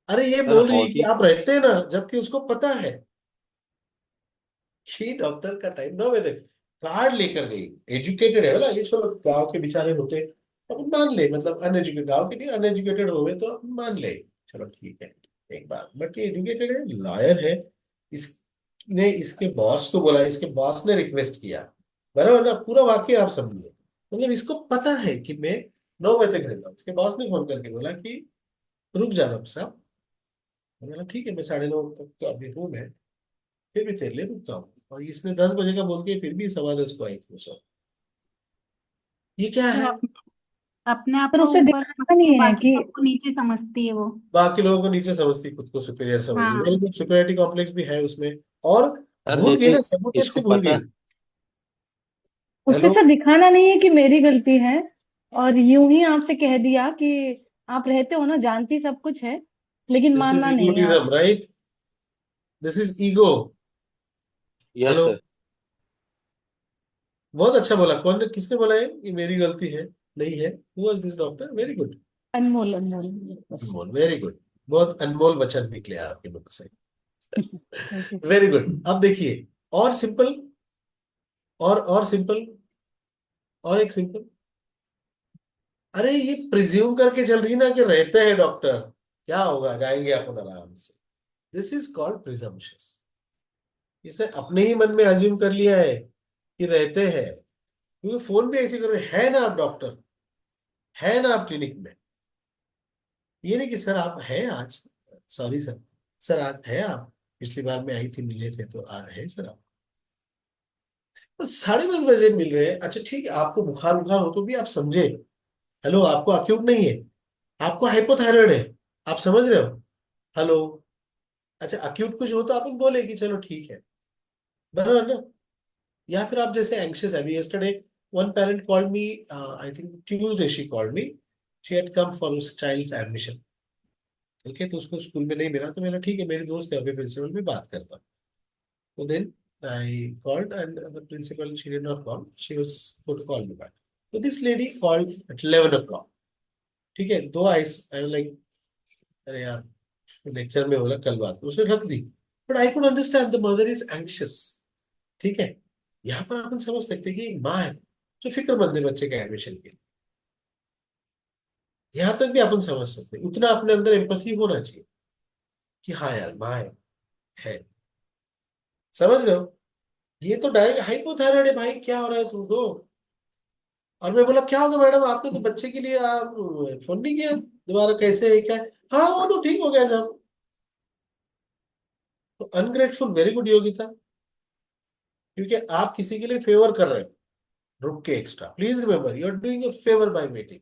अरे ये सर बोल रही है कि हॉकी। आप रहते हैं ना, जबकि उसको पता है कि डॉक्टर का टाइम 9 बजे तक, कार्ड लेकर गई, एजुकेटेड है ना, ये छोड़ो गांव के बेचारे होते, अपन मान ले, मतलब अनएजुकेटेड, गांव के नहीं अनएजुकेटेड हो गए तो अपन मान ले, चलो ठीक है एक बात, बट ये एजुकेटेड है, लॉयर है, इसने इसके बॉस को बोला, इसके बॉस ने रिक्वेस्ट किया, बराबर ना, पूरा वाक्य आप समझिए, मतलब इसको पता है कि मैं 9 बजे तक रहता हूँ, इसके बॉस ने फोन करके बोला कि रुक जाना साहब, मैंने बोला ठीक है, मैं 9:30 तक तो अभी रूम है, फिर भी तेरे लिए रुकता हूँ, और इसने 10 बजे का बोल के फिर भी 10:15 को आई थी सर। ये क्या सर है। अपने आप पर को उसे ऊपर दिखता समझती है, नहीं है बाकी कि सबको नीचे समझती है वो। बाकी लोगों को नीचे समझती, खुद को सुपीरियर समझ रही, हाँ। मेरे को सुपीरियरिटी कॉम्प्लेक्स भी है उसमें, और सर भूल गई जैसे ना, सबूत इसको से भूल पता। गई। उसे हेलो, सर दिखाना नहीं है कि मेरी गलती है, और यूं ही आपसे कह दिया कि आप रहते हो ना, जानती सब कुछ है, लेकिन दिस इज मानना नहीं है आप। Egotism right, this is ego. Yes hello, sir. बहुत अच्छा बोला, कौन किसने बोला है कि मेरी गलती है, नहीं है, who was this doctor, very good, Anmol, Anmol. Anmol, very good, बहुत अनमोल वचन निकले आपके मुख से, थैंक यू। Very good. अब देखिए, और सिंपल, और सिंपल, और एक सिंपल, अरे ये प्रिज्यूम करके चल रही ना कि रहते हैं डॉक्टर, क्या होगा, जाएंगे अपन आराम से, दिस इज कॉल्ड प्रिजम्पशंस। इसने अपने ही मन में अज्यूम कर लिया है कि रहते हैं, क्योंकि फोन पे ऐसे कर रहे हैं ना आप डॉक्टर, है ना आप क्लिनिक में, ये नहीं कि सर आप हैं आज, सॉरी सर, सर आज है आप, पिछली बार में आई थी मिले थे तो आज है सर आप, तो 10:30 बजे मिल रहे हैं, अच्छा ठीक है, आपको बुखार बुखार हो तो भी आप समझे, हेलो आपको अक्यूट नहीं है, आपको हाइपोथायराइड है, आप समझ रहे हो, हेलो, अच्छा अक्यूट कुछ हो तो आप बोले कि चलो ठीक है, बराबर ना। या फिर आप जैसे एंग्शियस, अभी yesterday one parent called me, I think Tuesday she called me, she had come for उस चाइल्ड्स एडमिशन, ओके, तो उसको स्कूल में नहीं मिला, तो मैंने ठीक है, मेरी दोस्त है, अभी प्रिंसिपल में बात करता हूँ, तो then I called and the principal she did not call, she was going to call me back, तो this lady called at 11 o'clock, ठीक है, दो आई लाइक, अरे यार लेक्चर में होगा कल बात, उसने रख दी, but I could understand the mother is anxious, ठीक है, यहाँ पर अपन समझ सकते हैं कि एक माँ है जो फिक्रमंद है बच्चे के एडमिशन के लिए, यहाँ तक भी अपन समझ सकते हैं, उतना अपने अंदर एम्पैथी होना चाहिए कि हाँ यार माँ है, समझ रहे हो। ये तो डायरेक्ट हाइपोथायराइड है भाई, क्या हो रहा है तुमको, और मैं बोला क्या होगा मैडम, आपने तो बच्चे के लिए आप फोन नहीं किया दोबारा, कैसे है क्या है, हाँ वो तो ठीक हो गया जब, तो अनग्रेटफुल, वेरी गुड योगिता, क्योंकि आप किसी के लिए फेवर कर रहे हो, रुक के extra, please remember you are doing a favour by waiting,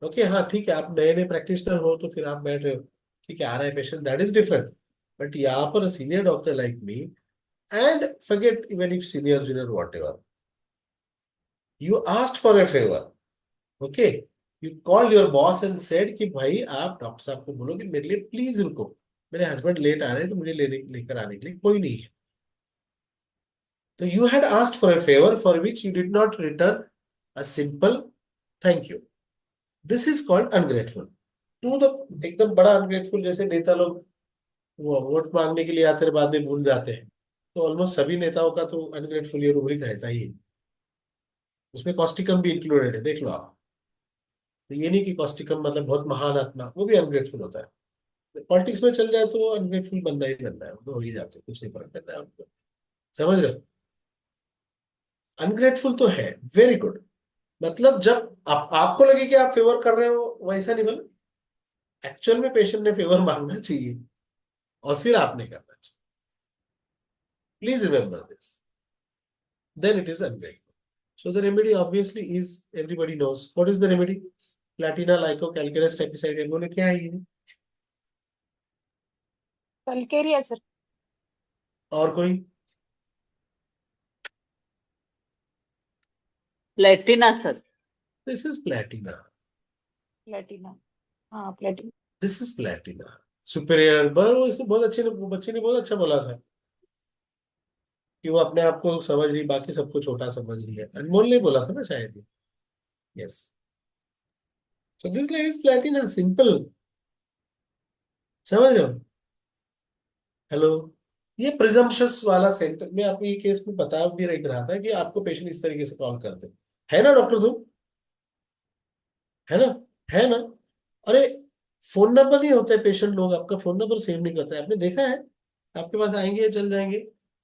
okay, हाँ ठीक है, आप नए नए प्रैक्टिशनर हो तो फिर आप बैठ रहे हो, ठीक है, आ रहा है patient, that is different, but यहाँ पर senior doctor like me, and forget even if senior junior whatever, you asked for a favor, okay, you called your boss and said कि भाई आप डॉक्टर साहब को बोलो कि मेरे लिए प्लीज रुको, मेरे हस्बैंड लेट आ रहे हैं तो मुझे लेकर आने के लिए कोई नहीं है, तो you had asked for a favor for which you did not return a simple thank you, this is called ungrateful to the, एकदम बड़ा अनग्रेटफुल, जैसे नेता लोग वो वोट मांगने के लिए आते हैं बाद में भूल जाते हैं, तो ऑलमोस्ट सभी नेताओं का तो अनग्रेटफुल ये रूब्रिक रहता ही है, उसमें कॉस्टिकम भी इंक्लूडेड है, देख लो आप, तो ये नहीं कि कॉस्टिकम मतलब बहुत महान आत्मा, वो भी अनग्रेटफुल होता है, पॉलिटिक्स में चल जाए तो वो अनग्रेटफुल बनना ही बनना है, वो तो हो ही जाते हैं, कुछ नहीं फर्क पड़ता है उनको, समझ रहे हो, अनग्रेटफुल तो है, वेरी गुड, मतलब जब आपको लगे कि आप फेवर कर रहे हो, वैसा नहीं, बोला एक्चुअल में पेशेंट ने फेवर मांगना चाहिए, और फिर आपने करना चाहिए. Please remember this. Then it is unbearable. So the remedy obviously is, everybody knows. What is the remedy? Platina, Lyco, Calcareous, Stepicide. बोले क्या है ये? Calcarea sir. और कोई? Platina sir. This is Platina. Platina. हाँ Platina. This is Platina. Superior. बहुत अच्छे ने, बच्चे ने बहुत अच्छा बोला था कि वो अपने आप को समझ रही, बाकी सबको छोटा समझ रही है. अनमोल ने बोला था ना शायद. Yes. So this lady is Platina. Simple. समझ रहे हो? हेलो. ये प्रिजम्पशस वाला सेंटर में आपको ये केस में बता भी रहा था कि आपको पेशेंट इस तरीके से कॉल करते है ना डॉक्टर तुम, है ना, है ना. अरे फोन नंबर नहीं होता है, पेशेंट लोग आपका फोन नंबर सेव नहीं करते. आपने देखा है, आपके पास आएंगे चल जाएंगे,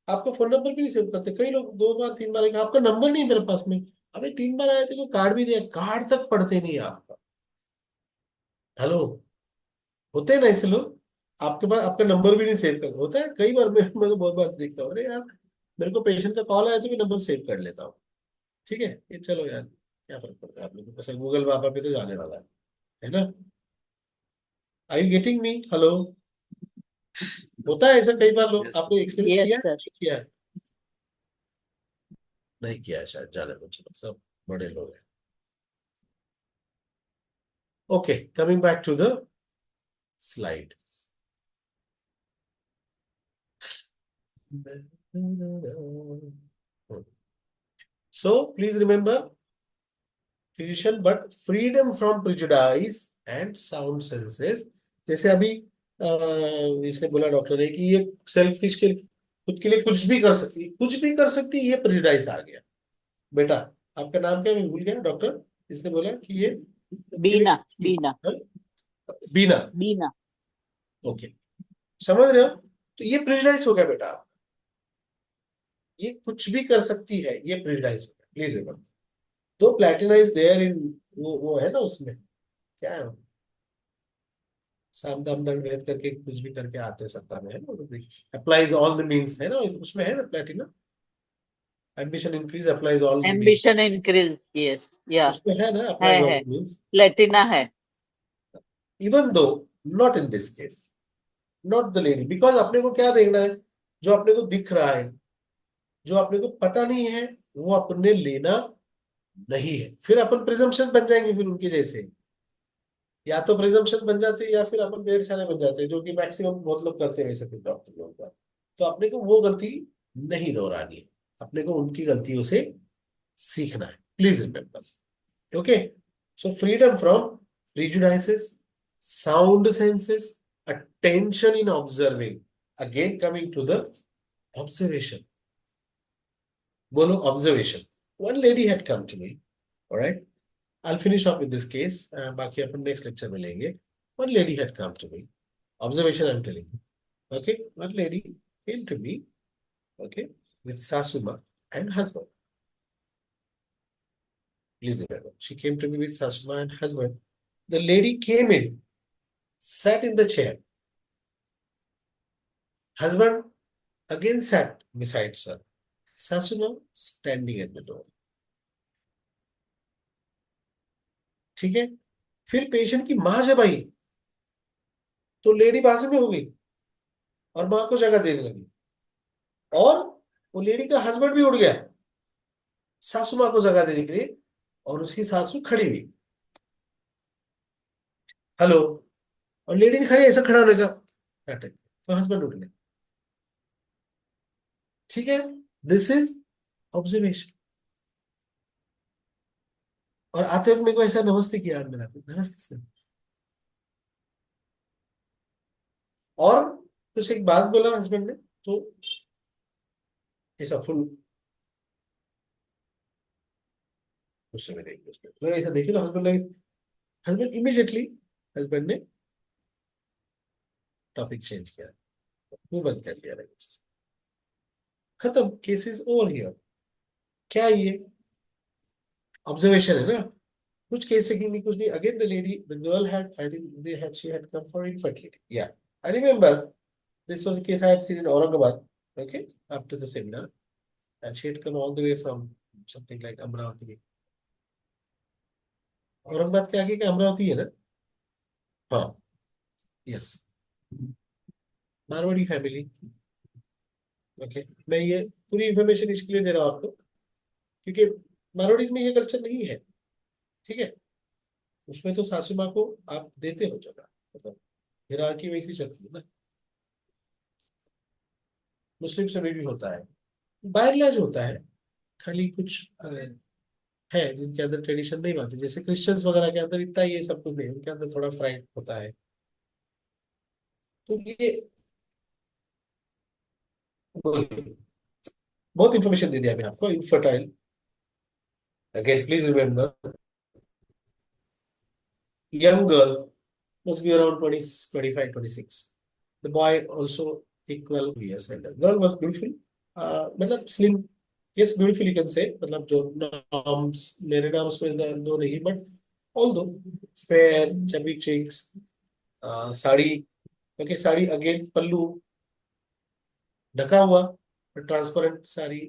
आपका फोन नंबर भी नहीं सेव करते. कई लोग 2 बार 3 बार, आपका नंबर नहीं मेरे पास में. अबे 3 बार आए थे, कार्ड भी दिया, कार्ड तक पढ़ते नहीं आपका. हेलो, होते हैं ना ऐसे लोग. आपके पास आपका नंबर भी नहीं सेव करते. होता है कई बार. मैं तो बहुत बार देखता हूँ. अरे यार, मेरे को पेशेंट का कॉल आया तो मैं नंबर सेव कर लेता हूँ. ठीक है, ये चलो यार, क्या फर्क पड़ता है. आप लोगों को गूगल पापा पे तो जाने वाला है ना. Are you getting me? Hello. होता है ऐसा कई बार. लोग आपने एक्सपीरियंस यस किया है? सर. किया है? नहीं किया है शायद. जाने दो, चलो, सब बड़े लोग हैं. Okay, coming back to the slide. So please remember, physician but freedom from prejudice and sound senses. जैसे अभी इसने बोला डॉक्टर ने कि ये सेल्फिश के खुद के लिए कुछ भी कर सकती है, कुछ भी कर सकती है, ये प्रेजुडाइज आ गया. बेटा आपका नाम क्या, मैं भूल गया. डॉक्टर इसने बोला कि ये खुद के लिए बीना. कुछ भी- बीना. हाँ? बीना. बीना. ओके, समझ रहे हो? तो ये प्रेजुडाइज हो गया बेटा. ये कुछ भी कर सकती है, ये प्रेजुडाइज हो गया. Please remember. दो प्लेटिना इज देयर इन, वो है ना उसमें, क्या है, साम दाम दंड भेद करके कुछ भी करके आते सत्ता में, है ना. अप्लाइज ऑल द मीन्स, है ना, उसमें है ना Platina. Ambition increase applies all the means, ambition increase. Yes. या उसमें है ना, अप्लाइज ऑल है. The means. प्लेटिना है. Even though not in this case, not the lady. Because अपने को क्या देखना है, जो अपने को दिख रहा है, जो अपने को पता नहीं है, वो अपने लेना नहीं है. फिर अपन प्रिजम्पशन बन जाएंगे फिर उनके जैसे. या तो प्रिजम्पशन बन जाते हैं या फिर अपन देर साले बन जाते हैं, जो कि मैक्सिमम बहुत लोग करते हैं वैसे फिर डॉक्टर लोग का. तो अपने को वो गलती नहीं दोहरानी है, अपने को उनकी गलतियों से सीखना है. Please remember. Okay, so freedom from prejudices, sound senses, attention in observing. Again coming to the observation. Bolo observation. One lady had come to me. All right. I'll finish off with this case. बाकी अपन next lecture में लेंगे. One lady had come to me. Observation I'm telling you. Okay. One lady came to me. Okay. With Sasuma and husband. Please remember. She came to me with Sasuma and husband. The lady came in, sat in the chair. Husband again sat beside her. Sasuma standing at the door. ठीक है. फिर पेशेंट की मां जब आई तो लेडी बाजू में हो गई और मां को जगह देने लगी, और वो लेडी का हस्बैंड भी उड़ गया सासू मां को जगह देने के लिए, और उसकी सासू खड़ी हुई. हेलो. और लेडी खड़ी, ऐसा खड़ा होने का नाटक, तो हस्बैंड उठ गया. ठीक है, दिस इज ऑब्जर्वेशन. और आते वक्त मेरे को ऐसा नमस्ते किया, अंदर आते नमस्ते सर. और कुछ एक बात बोला हस्बैंड ने, तो ऐसा फुल गुस्से में देख उसने ऐसा देखी, तो हस्बैंड इमीडिएटली हस्बैंड ने टॉपिक चेंज किया, मुंह बंद कर लिया. खत्म, केस इज ओवर हियर. क्या ये ऑब्जर्वेशन है ना, कुछ केस की नहीं, कुछ नहीं. Again the lady, the girl had, I think they had, she had come for infertility. Yeah I remember This was a case I had seen in Aurangabad, okay, after the seminar. And she had come all the way from something like Amravati. Aurangabad के आगे का अमरावती है ना? हाँ, यस, मारवाड़ी फैमिली। ओके, मैं ये पूरी इंफॉर्मेशन इसके लिए दे रहा हूँ आपको क्योंकि मारवाड़ीज में ये कल्चर नहीं है, ठीक है। उसमें तो सासू माँ को आप देते हो जगह, मतलब हिरार्की वैसी चलती है ना। मुस्लिम में भी होता है, बाय एंड लार्ज होता है, खाली कुछ है जिनके अंदर ट्रेडिशन नहीं मानते, जैसे क्रिश्चियंस वगैरह के अंदर इतना ये सब कुछ नहीं, उनके अंदर थोड़ा फ्राइड होता है। तो ये बहुत इंफॉर्मेशन दे दिया मैं आपको। Infertile, again please remember, young girl must be around 20, 25, 26. The boy also equal years elder. Girl was beautiful, मतलब slim, yes, beautiful you can say, मतलब जो norms, मेरे norms में दो नहीं, but although fair, chubby cheeks, sari, okay, sari again पल्लू ढका हुआ, transparent sari,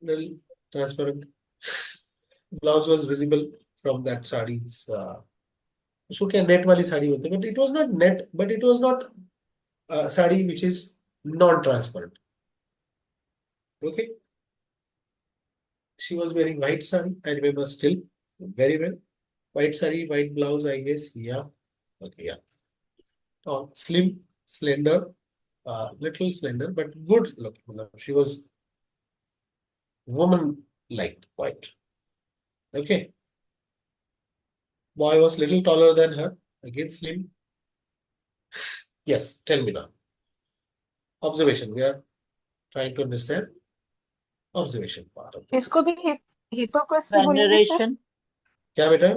little transparent. Blouse was visible from that साड़ी's उसको क्या नेट वाली साड़ी होती है, but it was not net, but it was not sari which is non transparent. Okay, she was wearing white sari, I remember still very well, white sari, white blouse, I guess, yeah okay, yeah slim, slender, little slender but good look, she was woman like quite. Okay, boy was little taller than her, again slim. Yes, tell me now. Observation, we are trying to understand observation part of the इसको case. भी हिपोक्रेसी बोलेंगे सर? वेनरेशन, क्या बेटा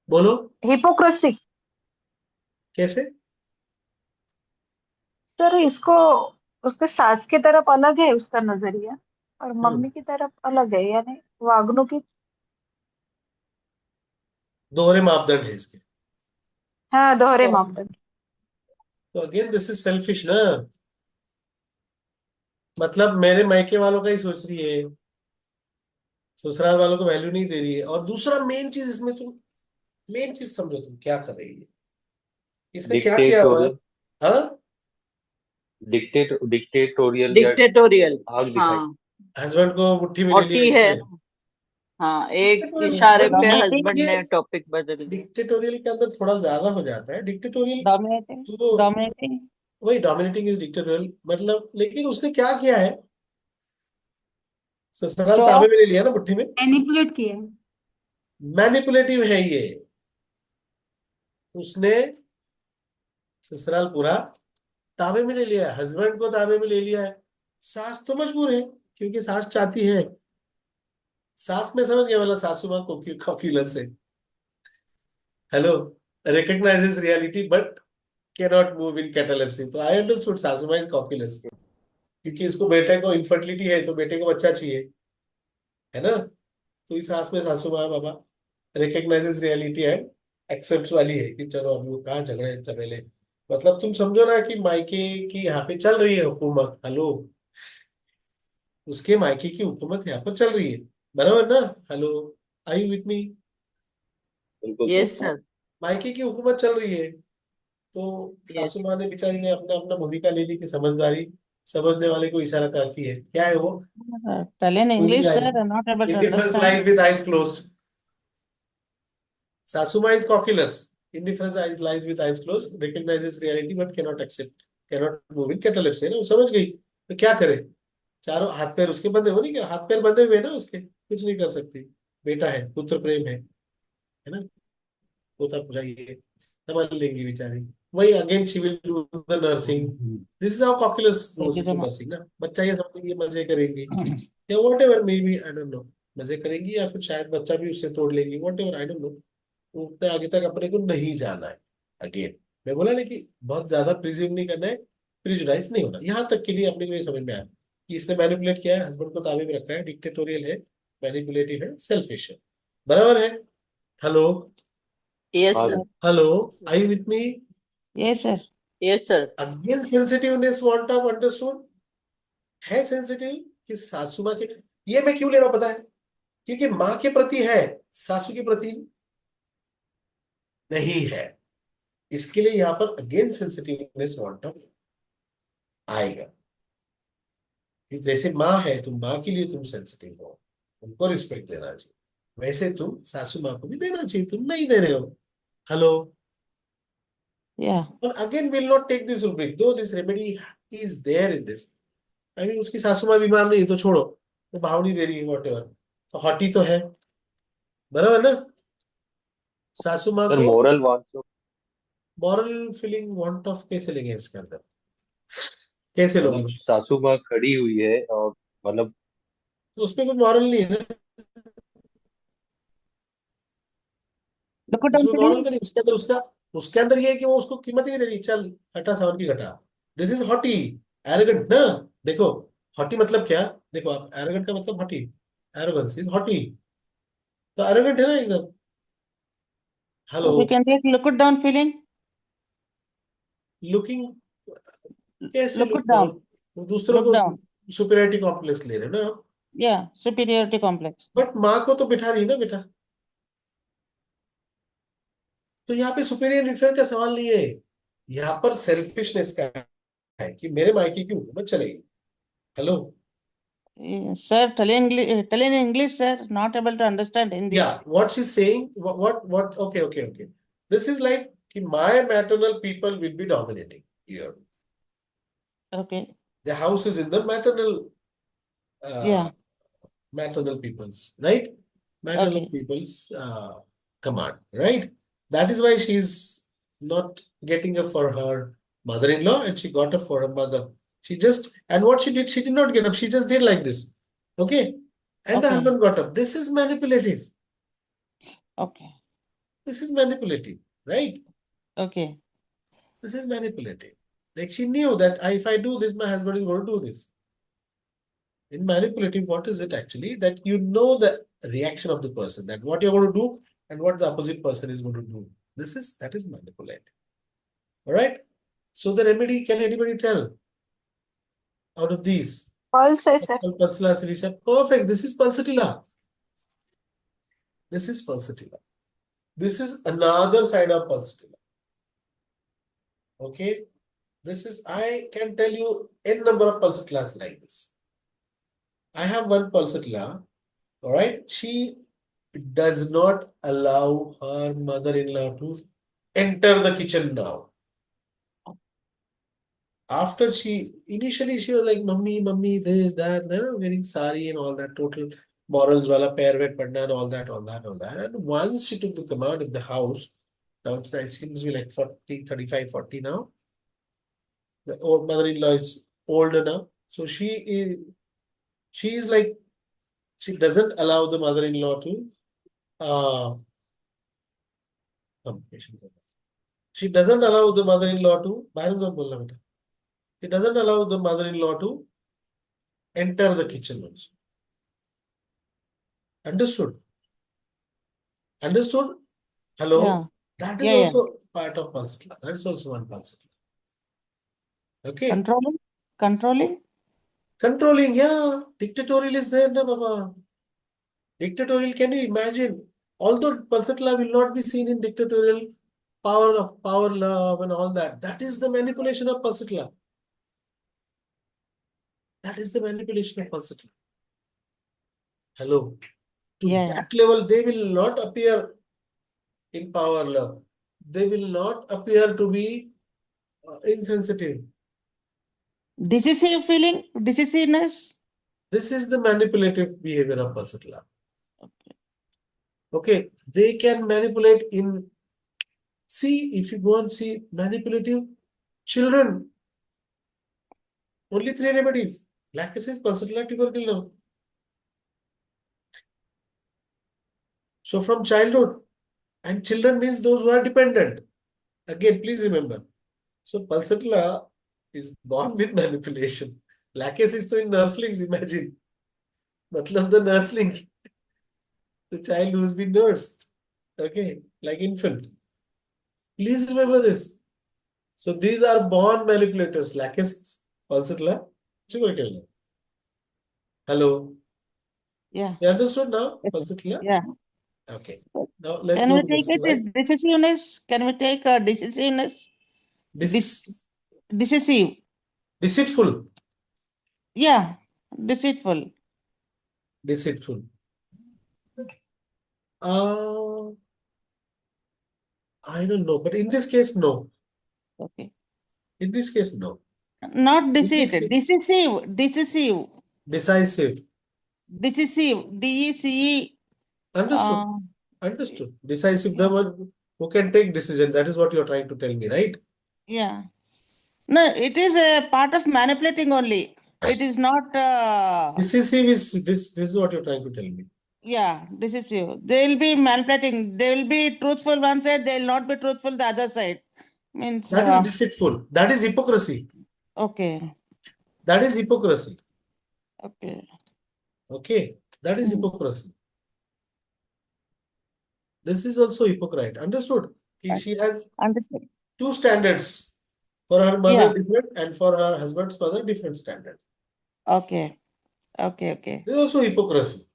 बोलो, हिपोक्रेसी कैसे? सर, इसको उसके सास की तरफ अलग है उसका नजरिया और मम्मी की तरफ अलग है, यानी वागनू की। दोहरे मापदंड है इसके। हाँ, दोहरे मापदंड। तो अगेन दिस इज सेल्फिश ना, मतलब मेरे मायके वालों का ही सोच रही है, ससुराल वालों को वैल्यू नहीं दे रही है। और दूसरा मेन चीज इसमें, तुम मेन चीज समझो, तुम क्या कर रही है, इसने क्या किया हुआ है? डिक्टेटोरियल, हाँ, डिक्टेटोरियल या डिक्टेटोरियल, आग दिखाई। हाँ, हस्बैंड को मुट्ठी में ले लिया हॉटी है, इसने। हाँ, एक डिक्टेटोरियल, इशारे बट पे ये हस्बैंड ये ने टॉपिक बदल दिया। डिक्टेटोरियल के अंदर थोड़ा ज्यादा हो जाता है। डिक्टेटोरियल डोमिनेटिंग तो डोमिनेटिंग वही डोमिनेटिंग इज डिक्टेटोरियल, मतलब, लेकिन उसने क्या किया है, ससुराल शो ताबे ऑफ में ले लिया ना, मुट्ठी में। मैनिपुलेट किया। मैनिपुलेटिव है ये, उसने ससुराल पूरा ताबे में ले लिया है, हस्बैंड को ताबे में ले लिया है। सास तो मजबूर है क्योंकि सास चाहती है, सास में समझ गया, मतलब सासू माँ कॉक्यूलस है, hello, recognises reality but cannot move in catalepsy. तो आई अंडरस्टूड सासू माँ कॉक्यूलस, क्योंकि इसको बेटे को इनफर्टिलिटी है तो बेटे को बच्चा चाहिए, है ना। तो इस सास में सासू माँ बाबा रिकग्नाइजेस रियलिटी एंड एक्सेप्ट वाली है कि चलो अभी वो कहाँ झगड़े झमेले, मतलब तुम समझो ना कि मायके की यहाँ पे चल रही है हुकूमत, हेलो, उसके मायके की हुकूमत यहाँ पर चल रही है, बराबर ना, हेलो, आई विथ मी, बिल्कुल यस सर, मायके की हुकूमत चल रही है। तो यस, सासू माँ ने बेचारी ने अपना अपना भूमिका ले ली कि समझदारी, समझने वाले को इशारा काफी है, क्या है वो, टेल इन पूरी English line, sir, not able to indifference lies understand. With eyes closed. सासू माँ is cocculus, indifference eyes lies with eyes closed, recognizes reality but cannot accept, cannot move in catalepsy, है ना, वो समझ गई, तो क्या करे, चारों हाथ पैर उसके बंधे हो, नहीं क्या, हाथ पैर बंधे हुए हैं ना उसके, कुछ नहीं कर सकती, बेटा है, पुत्र प्रेम है ना, पोता बुझाइए, संभाल लेंगी बेचारी। वही again she will do the nursing, this is how cocculus goes into nursing ना, बच्चा ये समझेंगे मजे करेंगी, या whatever maybe, I don't know, मजे करेंगी या फिर शायद बच्चा भी उससे तोड़ लेंगी, what ever, I don't no, उतने आगे तक अपने को नहीं जाना है। अगेन मैं बोला नहीं कि बहुत ज्यादा प्रिज्यूम नहीं करना है, प्रिजुडाइज नहीं होना, यहाँ तक के लिए अपने को ये समझ में आया कि इसने मैनिपुलेट किया है, हस्बैंड को ताबे में रखा है, डिक्टेटोरियल है, मैनिपुलेटिव है, सेल्फिश है, बराबर है। हेलो, यस हाँ सर, जी, hello, I with me, Yes, sir. Yes, sir. Again, sensitiveness want of understood है सेंसिटिव कि सासू माँ के, ये मैं क्यों ले रहा हूं पता है, क्योंकि माँ के प्रति है, सासू के प्रति नहीं है, इसके लिए यहां पर अगेन सेंसिटिवनेस वांट ऑफ आएगा कि जैसे माँ है, तुम माँ के लिए तुम सेंसिटिव हो, उनको रिस्पेक्ट देना चाहिए, वैसे तुम सासू माँ को भी देना चाहिए, तुम नहीं दे रहे हो. Hello. Yeah. But again, we'll not take this rubric, though this remedy is there in this. I mean, उसकी सासू माँ बीमार नहीं तो छोड़ो, वो भाव नहीं दे रही है, whatever, तो हॉटी तो है, बराबर ना. सासू माँ सर को moral wants of, moral feeling want of कैसे लेंगे इसके अंदर, कैसे मतलब लोगे, सासू माँ खड़ी हुई है और मतलब तो उसमें कोई मॉरल नहीं है ना, Look at उसमें मॉरल feeling. का नहीं, उसके अंदर ये है कि वो उसको कीमत ही नहीं दे रही, चल हटा सावन की घटा. दिस इज हॉटी, एरोगेंट ना. देखो हॉटी मतलब क्या, देखो आप, एरोगेंट का मतलब हॉटी, एरोगेंस इज हॉटी, तो एरोगेंट है ना एकदम. Hello. So we can take look it down feeling. Looking, कैसे Look look it down. Down, दूसरों Look को down. सुपीरियरिटी कॉम्प्लेक्स ले रहे हैं ना आप. Yeah. Superiority complex. बट माँ को तो बिठा रही है ना बेटा, तो यहाँ पे सुपीरियर इंफीरियर का सवाल नहीं है, यहाँ पर सेल्फिशनेस का है कि मेरे मायके की हुकूमत चलेगी. Hello. Sir, tell in English, sir. Not able to understand Hindi. Yeah, what she's saying, okay. This is like कि my maternal people will be dominating here. Okay. The house is in the maternal Yeah. maternal people's, right? Maternal Okay. people's command, right? That is why she's not getting up for her mother-in-law, and she got up for her mother. She just, and what she did not get up. She just did like this, okay? And the Okay. husband got up. This is manipulative. Okay. This is manipulative, right? Okay. This is manipulative. Like she knew that if I do this, my husband is going to do this. In manipulative, what is it actually? That you know the reaction of the person, that what you're going to do and what the opposite person is going to do. That is manipulative. All right. So the remedy, can anybody tell out of these? Pulse है sir. Pulsatilla solution. Perfect. This is pulsatilla. This is pulsatilla. This is another side of pulsatilla. Okay. This is, I can tell you n number of pulsatillas like this. I have one pulsatilla. All right. She does not allow her mother-in-law to enter the kitchen now. After initially she was like, mummy, this, that, wearing sari and all that, total morals, wala pair wet padna and all that. And once she took the command of the house, now it seems to be like 40, 35, 40 now. The old mother-in-law is older now. So she is like, she doesn't allow the mother-in-law to she doesn't allow the mother-in-law to, she doesn't allow the mother-in-law to enter the kitchen also. Understood? Understood? Hello? Yeah. That is Yeah. also part of pulsatilla. That is also one pulsatilla. Okay. Controlling. Controlling. Controlling, yeah. Dictatorial is there, na Baba. Dictatorial, can you imagine? Although pulsatilla will not be seen in dictatorial, power, love, and all that. That is the manipulation of pulsatilla. That is the manipulation of pulsatilla. Hello. To that level, they will not appear in power love. They will not appear to be insensitive. Decisive feeling. Decisiveness. This is the manipulative behavior of pulsatilla. Okay. Okay. They can manipulate in. See, if you go and see manipulative children, only 3 remedies. Lachesis, pulsatilla, tubercle now. So from childhood, and children means those who are dependent. Again, please remember. So pulsatilla is born with manipulation. Lachesis to in nurslings, imagine. Matlab the nursling, the child who's been nursed. Okay, like infant. Please remember this. So these are born manipulators. Lakis, Pulsatla. Hello. Yeah. You understood now, Pulsatla? Yeah. Okay. Now let's Can go we to take this it slide. as decisiveness? Can we take decisiveness? Decisive. Deceitful. Yeah. Deceitful. Deceitful. Uh, I don't know, but in this case, no. Okay. In this case, no. Not In this deceit. case, Decisive. Decisive. decisive. Decisive. DECE. Understood. Uh, Understood. Decisive, the yeah. one who can take decision. That is what you're trying to tell me, right? Yeah. No, it is a part of manipulating only. It is not. Decisive is this. This is what you're trying to tell me. Yeah, decisive. They will be manipulating. They will be truthful one side. They will not be truthful the other side. Means. That is deceitful. That is hypocrisy. Okay. That is hypocrisy. Okay. Okay. That is hypocrisy. This is also hypocrite. Understood? She has Understood. two standards. For her mother Yeah. different and for her husband's mother different standards. Okay. Okay. Okay. This is also hypocrisy.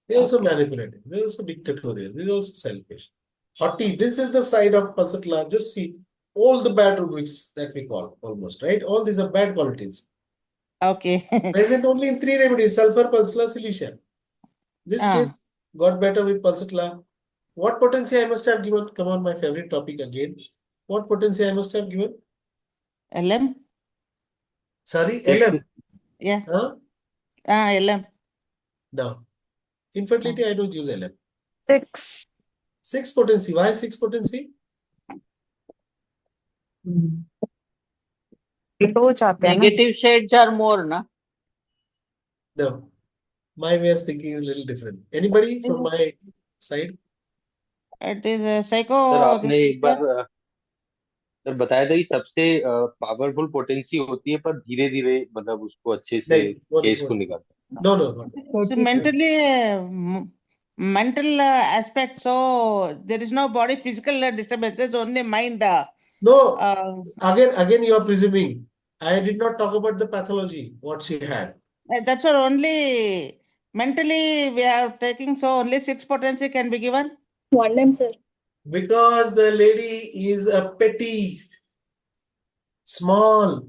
This is also Okay. manipulative. This is also dictatorial. This is also selfish. Haughty. This is the side of Pansatla. Just see all the bad rubrics that we call almost, right? All these are bad qualities. Okay. Present only in 3 remedies: sulfur, Pulsatla, Cilicia. This case got better with Pulsatla. What potency I must have given? Come on, my favorite topic again. What potency I must have given? LM. Sorry, Six. LM. Yeah. Huh? LM. No. Infertility, I don't use LM. 6. 6 potency. Why 6 potency? लो जाते हैं ना Negative shades are more, na? No. My way of thinking is a little different. Anybody from my side? It is a psycho. Sir आपने this एक बार सर बताया था कि सबसे पावरफुल पोटेंसी होती है पर धीरे धीरे मतलब उसको अच्छे से Like, what, केस को what? निकालता No, no, no. It's mentally mental aspect. So there is no body physical disturbances, only mind. No. Uh, Again, you are presuming. I did not talk about the pathology, what she had. that's what only mentally we are taking. So only 6 potency can be given. 1M, sir. Because the lady is a petty, small.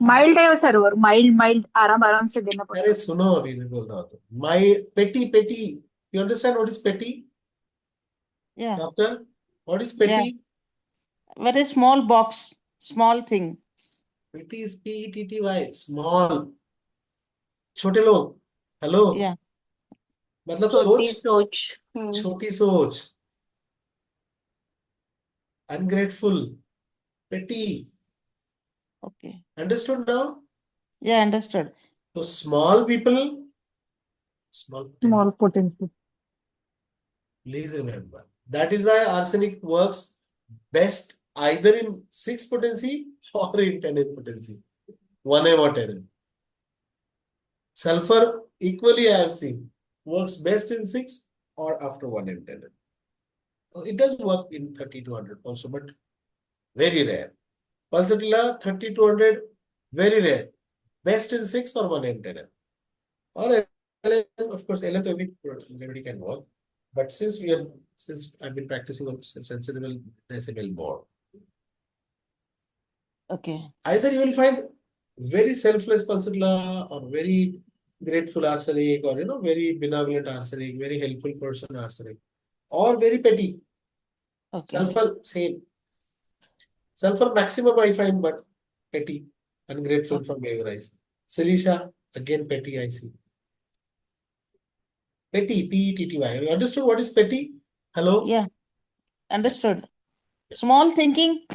Mild है वो सर्वर माइल्ड माइल्ड आराम आराम से देना अरे पड़ता सुनो अभी मैं बोल रहा हूँ my petty. You understand what is petty? Yeah. Doctor, what is petty? Very small box, small thing. Petty is PETTY, small. छोटे लोग. Hello. Yeah. मतलब छोटी सोच. सोच छोटी सोच. Ungrateful. Petty. Okay. Understood now? Yeah, understood. So small people, small potency please remember. That is why arsenic works best either in 6 potency or in 10 potency. 1M or 10M. Sulfur, equally I have seen, works best in 6 or after 1M 10M. It does work in 30-100 also, but very rare. Pulsatilla 30-100, very rare. Best in 6 or 1M 10M. Or LM, of course, LM everybody can work. But since I've been practicing on sensible decibel more. Okay. Either you will find very selfless Pulsatilla or very grateful arsenic or very benevolent arsenic, very helpful person arsenic, or very petty. Okay. Sulfur, same. Sulfur maximum I find, but petty, ungrateful from your eyes. Cilicia, again petty I see. Petty, PETTY. You understood what is petty? Hello? Yeah. Understood. Small thinking.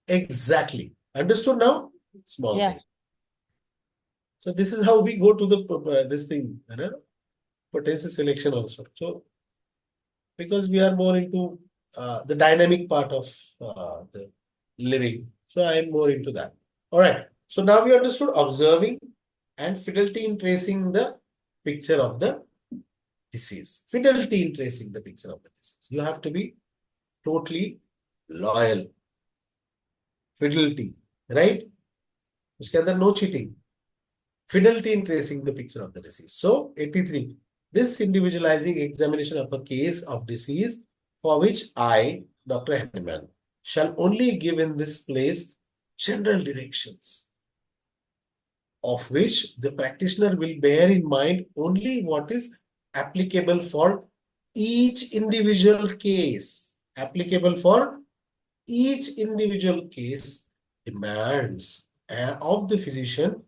Exactly. Understood now? Small Yeah. thing. So this is how we go to the this thing, potency selection also. So because we are more into the dynamic part of the living, so I am more into that. All right. So now we understood observing and fidelity in tracing the picture of the disease. Fidelity in tracing the picture of the disease. You have to be totally loyal. fidelity, right? उसके अंदर no cheating. Fidelity in tracing the picture of the disease. So 83. This individualizing examination of a case of disease for which I, Dr. Henneman, shall only give in this place general directions, of which the practitioner will bear in mind only what is applicable for each individual case. Applicable for each individual case demands of the physician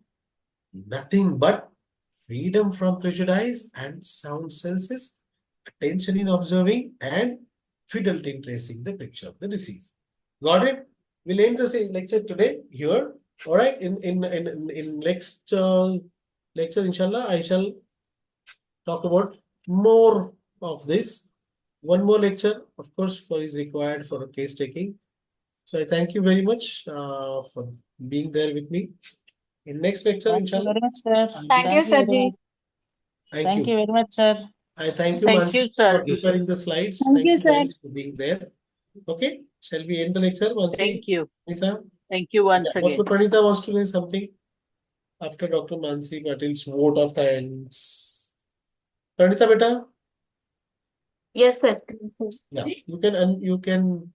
nothing but freedom from prejudice and sound senses, attention in observing, and fidelity in tracing the picture of the disease. Got it? We'll end the lecture today here. All right. In next lecture, inshallah, I shall talk about more of this. One more lecture, of course, is required for case taking. So I thank you very much for being there with me. In next lecture, Thank you inshallah. very much, sir. Thank you, Thank you very Saji. much. Thank Thank you. you very much, sir. I thank you, Thank Mansi, you, for sir. Thank you, sir. preparing the slides. Thank Thank you, you sir. guys for being there. Okay, shall we end the lecture, Mansi? Thank you. Pranita? Thank you once Yeah, again. Dr. Pranita wants to say something after Dr. Mansi Patil's vote of thanks. Pranita, beta? Yes, sir. Yeah, you can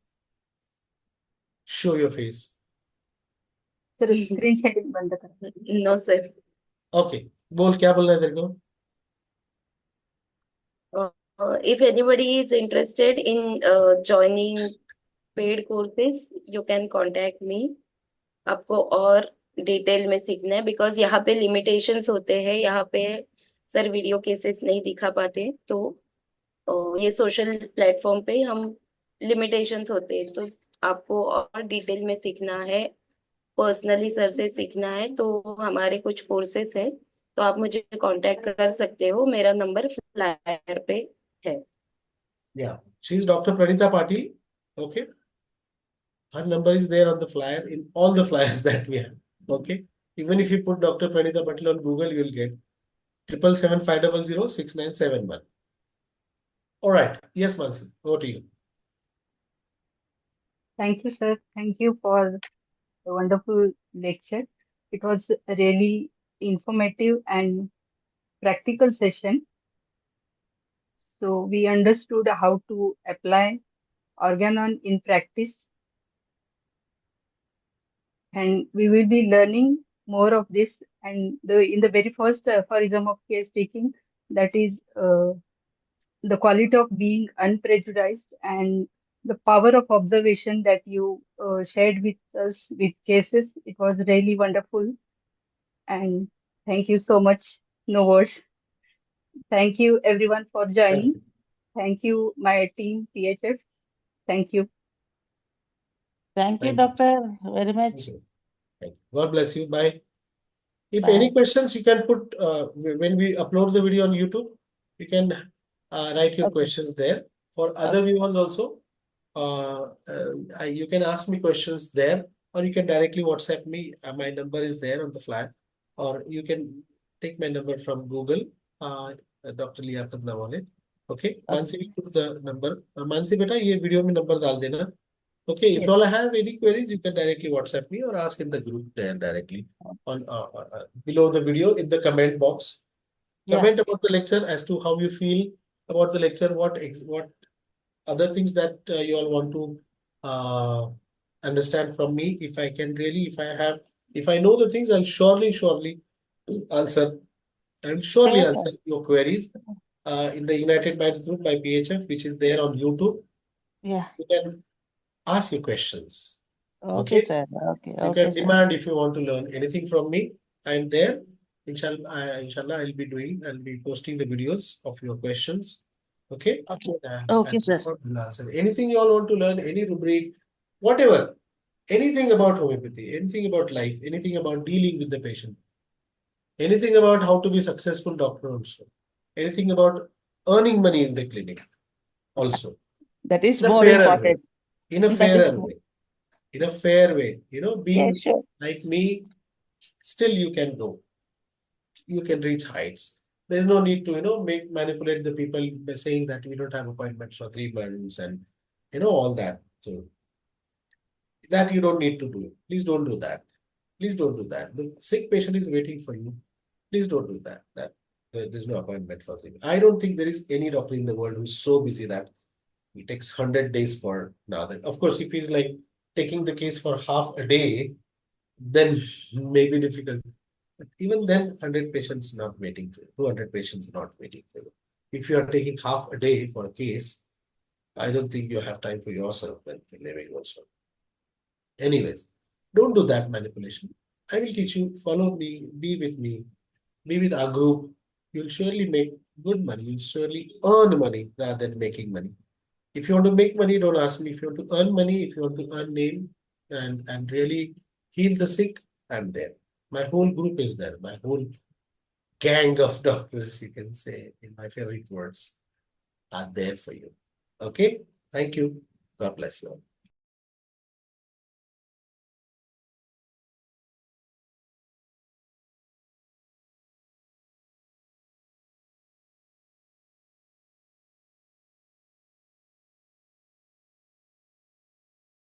show your face. Sir screen sharing बंद कर. No, sir. Okay, बोल क्या बोलना है तेरे को? If anybody is interested in joining paid courses, you can contact me. आपको और डिटेल में सीखना है बिकॉज यहाँ पे लिमिटेशंस होते हैं. यहाँ पे सर वीडियो केसेस नहीं दिखा पाते, तो ये सोशल प्लेटफॉर्म पे हम लिमिटेशंस होते हैं. तो आपको और डिटेल में सीखना है, पर्सनली सर से सीखना है, तो हमारे कुछ कोर्सेस है, तो आप मुझे कांटेक्ट कर सकते हो. मेरा नंबर फ्लायर पे है. Yeah, she is Dr. Pranita Patil. Okay, her number is there on the flyer in all the flyers that we have. Okay, even if you put Dr. Pranita Patil on Google, you will get 777-500-6971. All right. Yes, Mansi, over to you. Thank you, sir. Thank you for the wonderful lecture. It was a really informative and practical session. So we understood how to apply Organon in practice, and we will be learning more of this. And in the very first aphorism of case taking, that is the quality of being unprejudiced and the power of observation that you shared with us with cases. It was really wonderful, and thank you so much. No words. Thank you everyone for joining. Thank you, my team, PHF. Thank you. Thank you, Thank you. doctor, very much. Thank you. Thank you. God bless you. Bye. If Bye. any questions, you can put when we upload the video on YouTube, you can write your Okay. questions there. For other viewers also, you can ask me questions there, or you can directly WhatsApp me. My number is there on the flyer, or you can take my number from Google, Dr. Liaquat Nawale. Okay, Mansi will put the number. Mansi beta, ये video में number डाल देना. Okay, if Yes. all I have any queries, you can directly WhatsApp me or ask in the group there directly on below the video in the comment box. Yeah. Comment about the lecture as to how you feel about the lecture, what other things that you all want to understand from me. If I can really, if I know the things, I'll surely answer. I'll surely Sure, answer your queries in the United Minds group by PHF, which is there on YouTube. Yeah. You can ask your questions. Okay, Okay. sir. Okay. You Okay, can sir. demand if you want to learn anything from me. I'm there. Inshallah, I'll be posting the videos of your questions. Okay. Okay. And Okay, I'll sir. answer anything you all want to learn, any rubric, whatever, anything about homeopathy, anything about life, anything about dealing with the patient, anything about how to be successful doctor also, anything about earning money in the clinic also. That is In a more fairer way. important. In a That is fairer more- way. In a fair way, Yeah, being sure. like me, still you can go. You can reach heights. There's no need to, manipulate the people by saying that we don't have appointments for 3 months and, all that. So That you don't need to do. Please don't do that. Please don't do that. The sick patient is waiting for you. Please don't do that. There's no appointment for him. I don't think there is any doctor in the world who's so busy that it takes 100 days for another. Of course, if he's like taking the case for half a day, then maybe difficult. But even then, 100 patients not waiting for you, 200 patients not waiting for you. If you are taking half a day for a case, I don't think you have time for yourself when living also. Anyways, don't do that manipulation. I will teach you, follow me, be with our group. You'll surely make good money. You'll surely earn money rather than making money. If you want to make money, don't ask me. If you want to earn money, if you want to earn name and really heal the sick, I'm there. My whole group is there. My whole gang of doctors, you can say, in my favorite words, are there for you. Okay? Thank you. God bless you all.